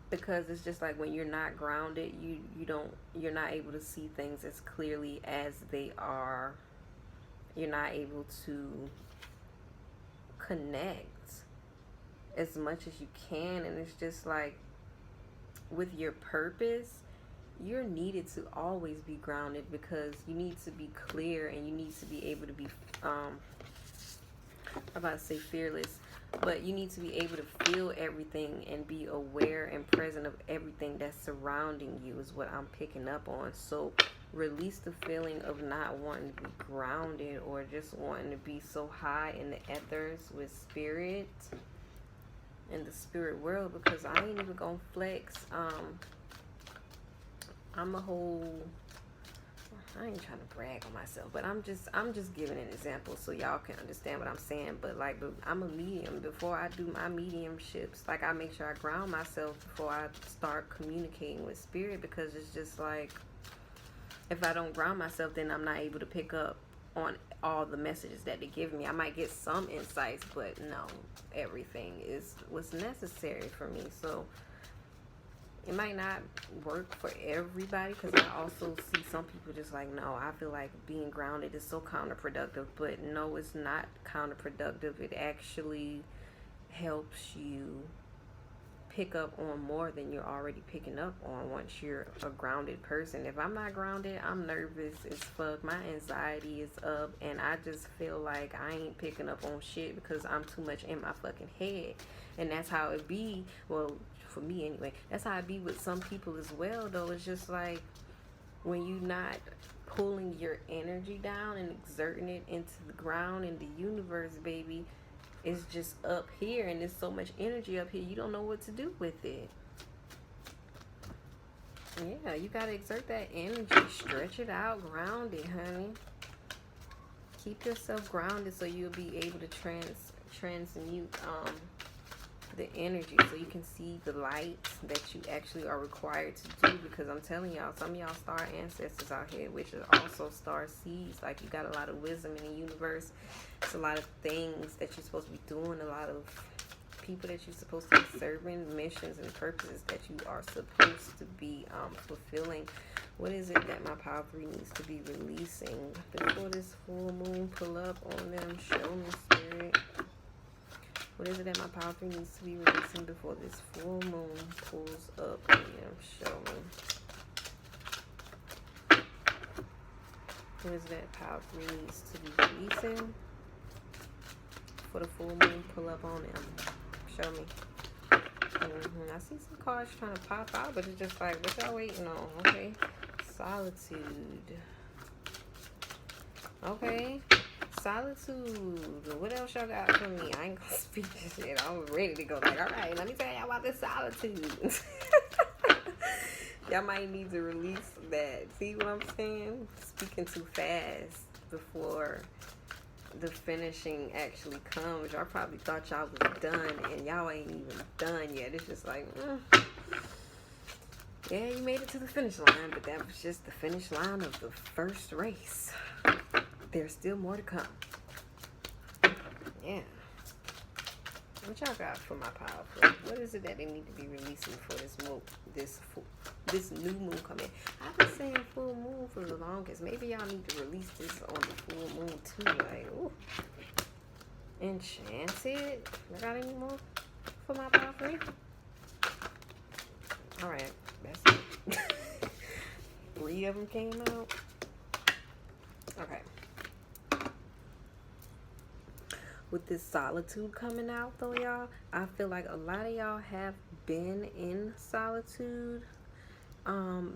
Because it's just like when you're not grounded, you're not able to see things as clearly as they are. You're not able to connect as much as you can. And it's just like, with your purpose, you're needed to always be grounded, because you need to be clear, and you need to be able to be I'm about to say fearless, but you need to be able to feel everything and be aware and present of everything that's surrounding you, is what I'm picking up on. So release the feeling of not wanting to be grounded, or just wanting to be so high in the ethers with spirit, in the spirit world, because I ain't even gonna flex. I ain't trying to brag on myself, but I'm just giving an example so y'all can understand what I'm saying. But like, I'm a medium. Before I do my mediumships, like, I make sure I ground myself before I start communicating with spirit, because it's just like, if I don't ground myself, then I'm not able to pick up on all the messages that they give me. I might get some insights, but no, everything is what's necessary for me. So it might not work for everybody, because I also see some people just like, no, I feel like being grounded is so counterproductive. But no, it's not counterproductive. It actually helps you pick up on more than you're already picking up on once you're a grounded person. If I'm not grounded, I'm nervous as fuck. My anxiety is up, and I just feel like I ain't picking up on shit because I'm too much in my fucking head. And that's how it be. Well, for me anyway, that's how it be with some people as well, though. It's just like, when you not pulling your energy down and exerting it into the ground and the universe, baby, it's just up here, and there's so much energy up here, you don't know what to do with it. Yeah, you gotta exert that energy, stretch it out, ground it, honey. Keep yourself grounded so you'll be able to transmute the energy, so you can see the light that you actually are required to do. Because I'm telling y'all, some of y'all star ancestors out here, which are also star seeds. Like, you got a lot of wisdom in the universe. It's a lot of things that you're supposed to be doing, a lot of people that you're supposed to be serving, missions and purposes that you are supposed to be fulfilling. What is it that my power 3 needs to be releasing before this full moon pull up on them? Show me, spirit. What is it that my power 3 needs to be releasing before this full moon pulls up on them? Show me. What is it that power 3 needs to be releasing for the full moon pull up on them? Show me. I see some cards trying to pop out, but it's just like, what y'all waiting on? Okay. Solitude. Okay. Solitude. What else y'all got for me? I ain't gonna speak this shit. I'm ready to go. Like, all right, let me tell y'all about this solitude. Y'all might need to release that. See what I'm saying? Speaking too fast before the finishing actually comes. Y'all probably thought y'all was done, and y'all ain't even done yet. It's just like, yeah, you made it to the finish line, but that was just the finish line of the first race. There's still more to come. Yeah. What y'all got for my power? What is it that they need to be releasing for this new moon coming? I've been saying full moon for the longest. Maybe y'all need to release this on the full moon too. Like, ooh. Enchanted. I got any more for my power 3? Alright, that's it. 3 of them came out. Okay. With this solitude coming out, though, y'all, I feel like a lot of y'all have been in solitude.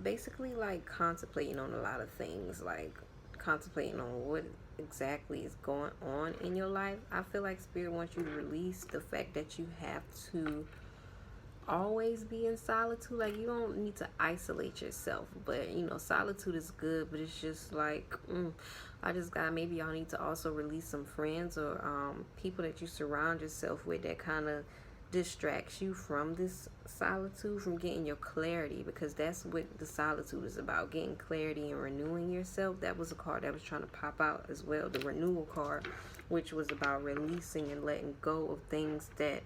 Basically, like, contemplating on a lot of things, like contemplating on what exactly is going on in your life. I feel like Spirit wants you to release the fact that you have to always be in solitude. Like, you don't need to isolate yourself, but you know, solitude is good, but it's just like, I just got, maybe y'all need to also release some friends or people that you surround yourself with that kind of distracts you from this solitude, from getting your clarity, because that's what the solitude is about, getting clarity and renewing yourself. That was a card that was trying to pop out as well, the renewal card, which was about releasing and letting go of things that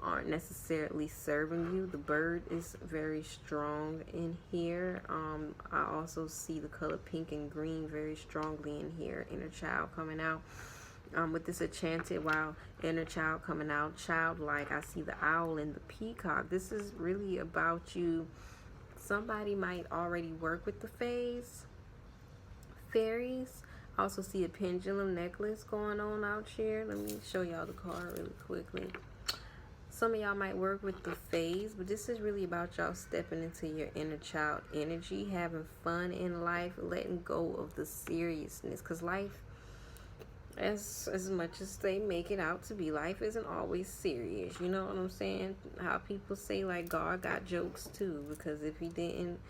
aren't necessarily serving you. The bird is very strong in here. I also see the color pink and green very strongly in here. Inner child coming out. With this enchanted, wow, inner child coming out, childlike. I see the owl and the peacock. This is really about you. Somebody might already work with the fairies. I also see a pendulum necklace going on out here. Let me show y'all the card really quickly. Some of y'all might work with the phase, but this is really about y'all stepping into your inner child energy, having fun in life, letting go of the seriousness. Because life, as much as they make it out to be, life isn't always serious. You know what I'm saying? How people say, like, God got jokes too, because if he didn't,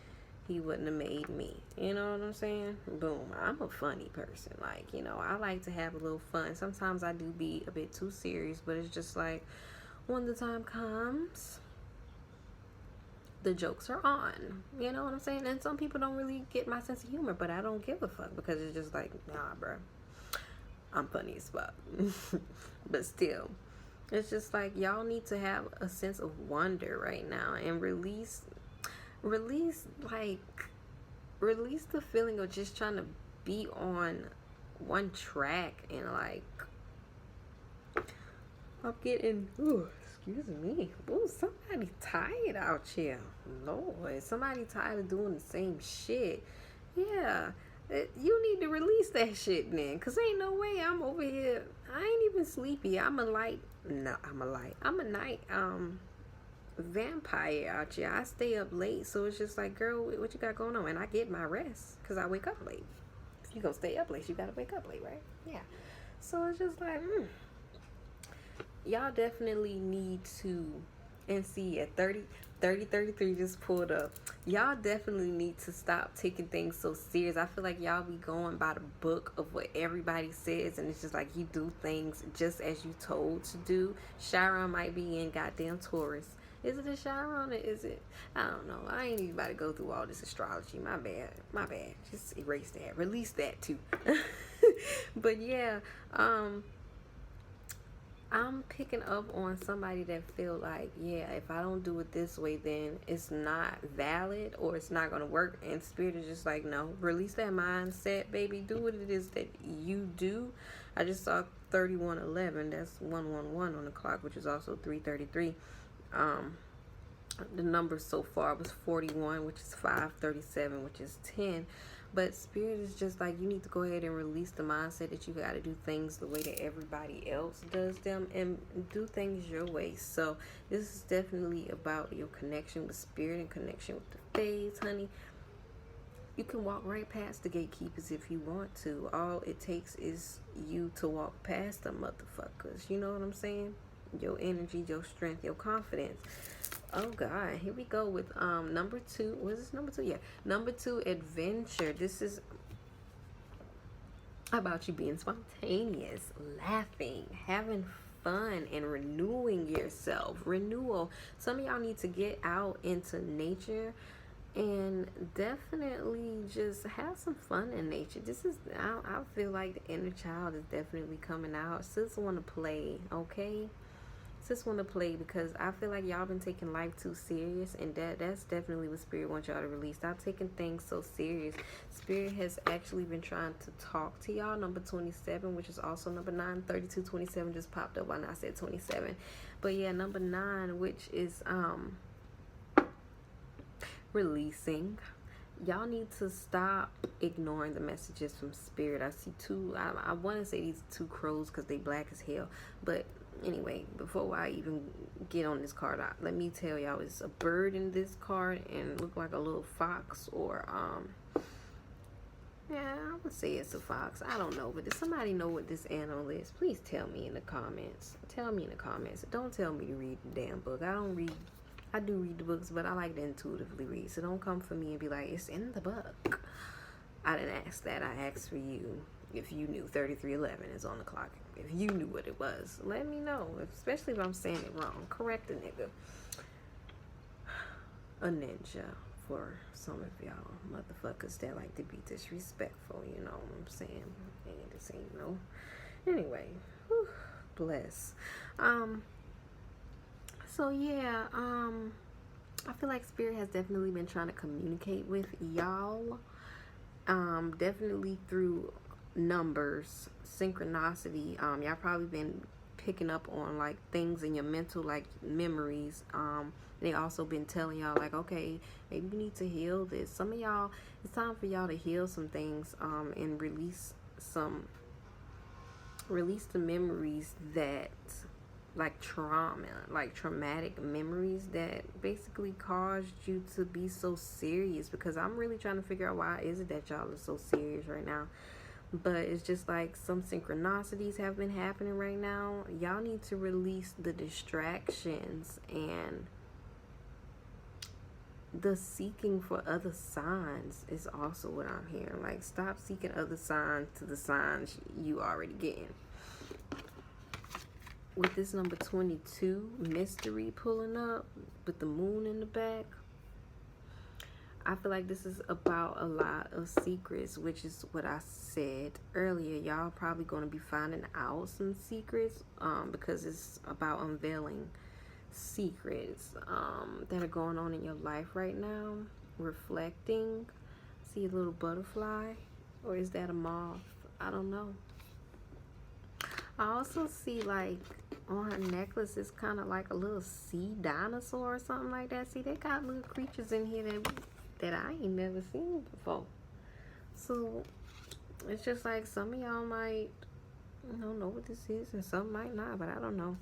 he wouldn't have made me. You know what I'm saying? Boom. I'm a funny person. Like, you know, I like to have a little fun. Sometimes I do be a bit too serious, but it's just like, when the time comes, the jokes are on. You know what I'm saying? And some people don't really get my sense of humor, but I don't give a fuck, because it's just like, nah, bro, I'm funny as fuck. But still, it's just like, y'all need to have a sense of wonder right now and release the feeling of just trying to be on one track. And like, I'm getting, excuse me, somebody tired out here. Lord, somebody tired of doing the same shit. Yeah, you need to release that shit then, because ain't no way I'm over here. I ain't even sleepy. I'm a night vampire out here. I stay up late, so it's just like, girl, what you got going on? And I get my rest because I wake up late. If you gonna stay up late, you gotta wake up late, right? Yeah. So it's just like, y'all definitely need to, and see, at 33 just pulled up. Y'all definitely need to stop taking things so serious. I feel like y'all be going by the book of what everybody says, and it's just like, you do things just as you told to do. Chiron might be in goddamn Taurus. Is it a Chiron or is it? I don't know. I ain't even about to go through all this astrology. My bad. Just erase that. Release that too. But yeah, I'm picking up on somebody that feel like, yeah, if I don't do it this way, then it's not valid or it's not going to work. And Spirit is just like, no, release that mindset, baby. Do what it is that you do. I just saw 3111. That's 111 on the clock, which is also 333. The number so far was 41, which is 537, which is 10. But Spirit is just like, you need to go ahead and release the mindset that you got to do things the way that everybody else does them, and do things your way. So this is definitely about your connection with Spirit and connection with the faith, honey. You can walk right past the gatekeepers if you want to. All it takes is you to walk past the motherfuckers. You know what I'm saying? Your energy, your strength, your confidence. Oh God, here we go with number 2. Was this number 2? Yeah, number 2, adventure. This is about you being spontaneous, laughing, having fun, and renewing yourself. Renewal. Some of y'all need to get out into nature and definitely just have some fun in nature. This is, I feel like the inner child is definitely coming out. Sis want to play, okay? Sis want to play, because I feel like y'all been taking life too serious, and that's definitely what Spirit wants y'all to release. Stop taking things so serious. Spirit has actually been trying to talk to y'all. Number 27, which is also number 9. 3227 just popped up when I said 27. But yeah, number 9, which is releasing. Y'all need to stop ignoring the messages from Spirit. I see two, I want to say these 2 crows because they black as hell, but anyway, before I even get on this card, let me tell y'all, it's a bird in this card and look like a little fox, or yeah, I would say it's a fox. I don't know, but does somebody know what this animal is? Please tell me in the comments. Tell me in the comments. Don't tell me to read the damn book. I don't read I do read the books, but I like to intuitively read. So don't come for me and be like, it's in the book. I didn't ask that. I asked for you. If you knew 3311 is on the clock, if you knew what it was, let me know. Especially if I'm saying it wrong. Correct a nigga. A ninja for some of y'all motherfuckers that like to be disrespectful. You know what I'm saying? And this ain't no. Anyway, whew, bless. So yeah, I feel like Spirit has definitely been trying to communicate with y'all. Definitely through numbers, synchronicity. Y'all probably been picking up on like things in your mental, like memories. They also been telling y'all like, okay, maybe you need to heal this. Some of y'all, it's time for y'all to heal some things, and release the memories that, like trauma, like traumatic memories that basically caused you to be so serious. Because I'm really trying to figure out why is it that y'all are so serious right now. But it's just like some synchronicities have been happening right now. Y'all need to release the distractions and the seeking for other signs is also what I'm hearing. Like, stop seeking other signs to the signs you already getting. With this number 22, mystery pulling up with the moon in the back, I feel like this is about a lot of secrets, which is what I said earlier. Y'all probably going to be finding out some secrets, because it's about unveiling secrets that are going on in your life right now. Reflecting. See a little butterfly, or is that a moth? I don't know. I also see like on her necklace, it's kind of like a little sea dinosaur or something like that. See, they got little creatures in here that I ain't never seen before. So it's just like some of y'all might know what this is, and some might not, but I don't know.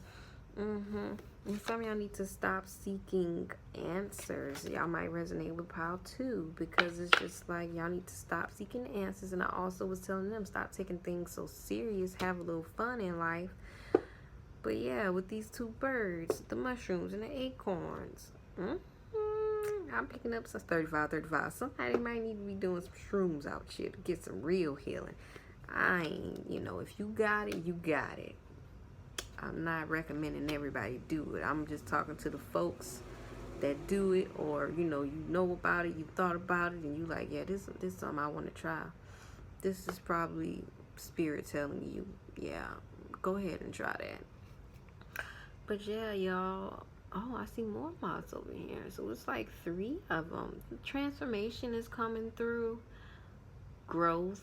And some of y'all need to stop seeking answers. Y'all might resonate with pile 2, because it's just like y'all need to stop seeking answers. And I also was telling them, stop taking things so serious, have a little fun in life. But yeah, with these 2 birds, the mushrooms and the acorns, I'm picking up some 35. Somebody might need to be doing some shrooms out here to get some real healing. I ain't, if you got it, you got it. I'm not recommending everybody do it. I'm just talking to the folks that do it, or you know about it, you thought about it, and you like, yeah, this is something I want to try. This is probably spirit telling you, yeah, go ahead and try that. But yeah, y'all. Oh, I see more moths over here. So it's like 3 of them. Transformation is coming through. Growth.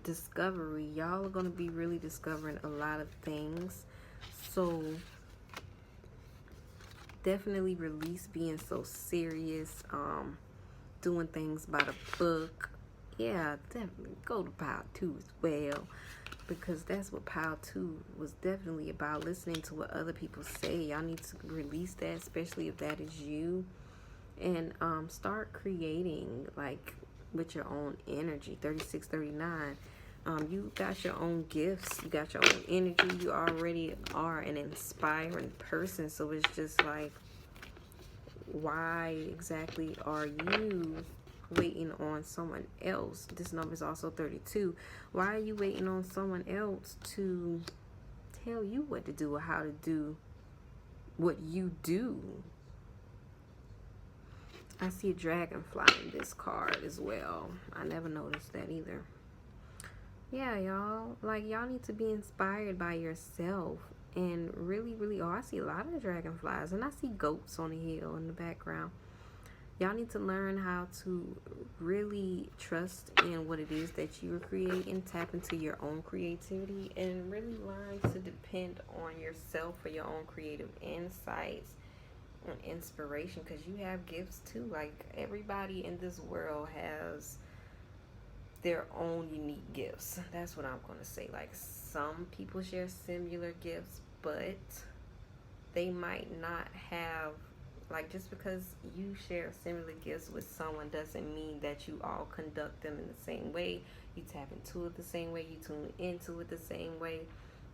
Discovery. Y'all are going to be really discovering a lot of things. So definitely release being so serious. Doing things by the book. Yeah, definitely go to pile 2 as well, because that's what pile 2 was definitely about. Listening to what other people say. Y'all need to release that, especially if that is you, and start creating like with your own energy. 3639. You got your own gifts, you got your own energy, you already are an inspiring person. So it's just like, why exactly are you waiting on someone else? This number is also 32. Why are you waiting on someone else to tell you what to do or how to do what you do? I see a dragonfly in this card as well. I never noticed that either. Yeah, y'all. Like, y'all need to be inspired by yourself. And really, I see a lot of dragonflies. And I see goats on the hill in the background. Y'all need to learn how to really trust in what it is that you are creating. Tap into your own creativity. And really learn to depend on yourself for your own creative insights and inspiration. Because you have gifts too. Like, everybody in this world has their own unique gifts. That's what I'm going to say. Like, some people share similar gifts, but they might not have, like, just because you share similar gifts with someone doesn't mean that you all conduct them in the same way. You tap into it the same way. You tune into it the same way.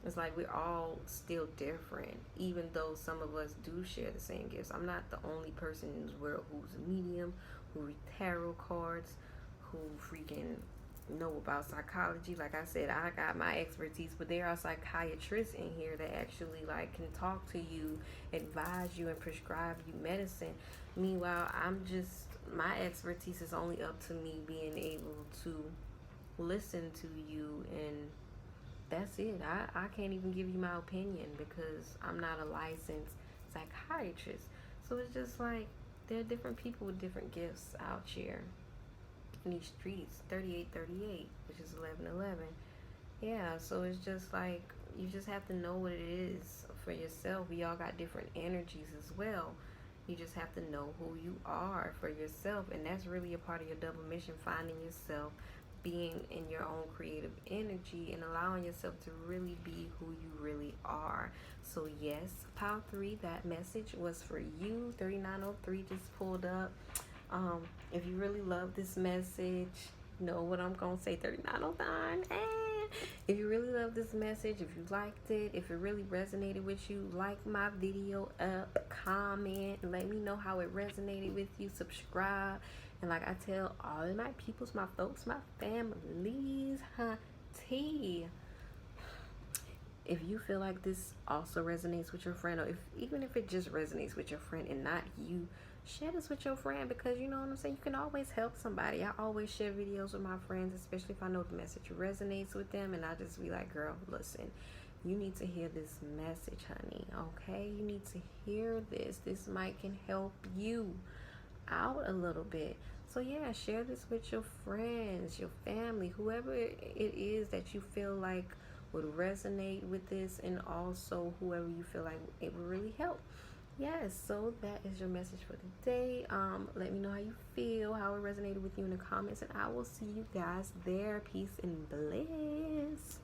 It's like we're all still different, even though some of us do share the same gifts. I'm not the only person in this world who's a medium, who read tarot cards, who freaking know about psychology. Like I said, I got my expertise, but there are psychiatrists in here that actually like can talk to you, advise you, and prescribe you medicine. Meanwhile, my expertise is only up to me being able to listen to you, and that's it. I can't even give you my opinion because I'm not a licensed psychiatrist. So it's just like there are different people with different gifts out here in these streets. 3838, which is 1111. Yeah, so it's just like you just have to know what it is for yourself. We all got different energies as well. You just have to know who you are for yourself, and that's really a part of your double mission, finding yourself, being in your own creative energy, and allowing yourself to really be who you really are. So yes, Power 3, that message was for you. 3903 just pulled up. If you really love this message, you know what I'm gonna say. 3909. If you really love this message, if you liked it, if it really resonated with you, like my video up, comment, let me know how it resonated with you. Subscribe, and like I tell all of my peoples, my folks, my families, if you feel like this also resonates with your friend, or even if it just resonates with your friend and not you, share this with your friend, because you know what I'm saying, you can always help somebody. I always share videos with my friends, especially if I know the message resonates with them, and I just be like, girl, listen, you need to hear this message, honey. Okay, you need to hear this might can help you out a little bit. So yeah, share this with your friends, your family, whoever it is that you feel like would resonate with this, and also whoever you feel like it would really help. Yes, so that is your message for today. Let me know how you feel, how it resonated with you in the comments, and I will see you guys there. Peace and bliss.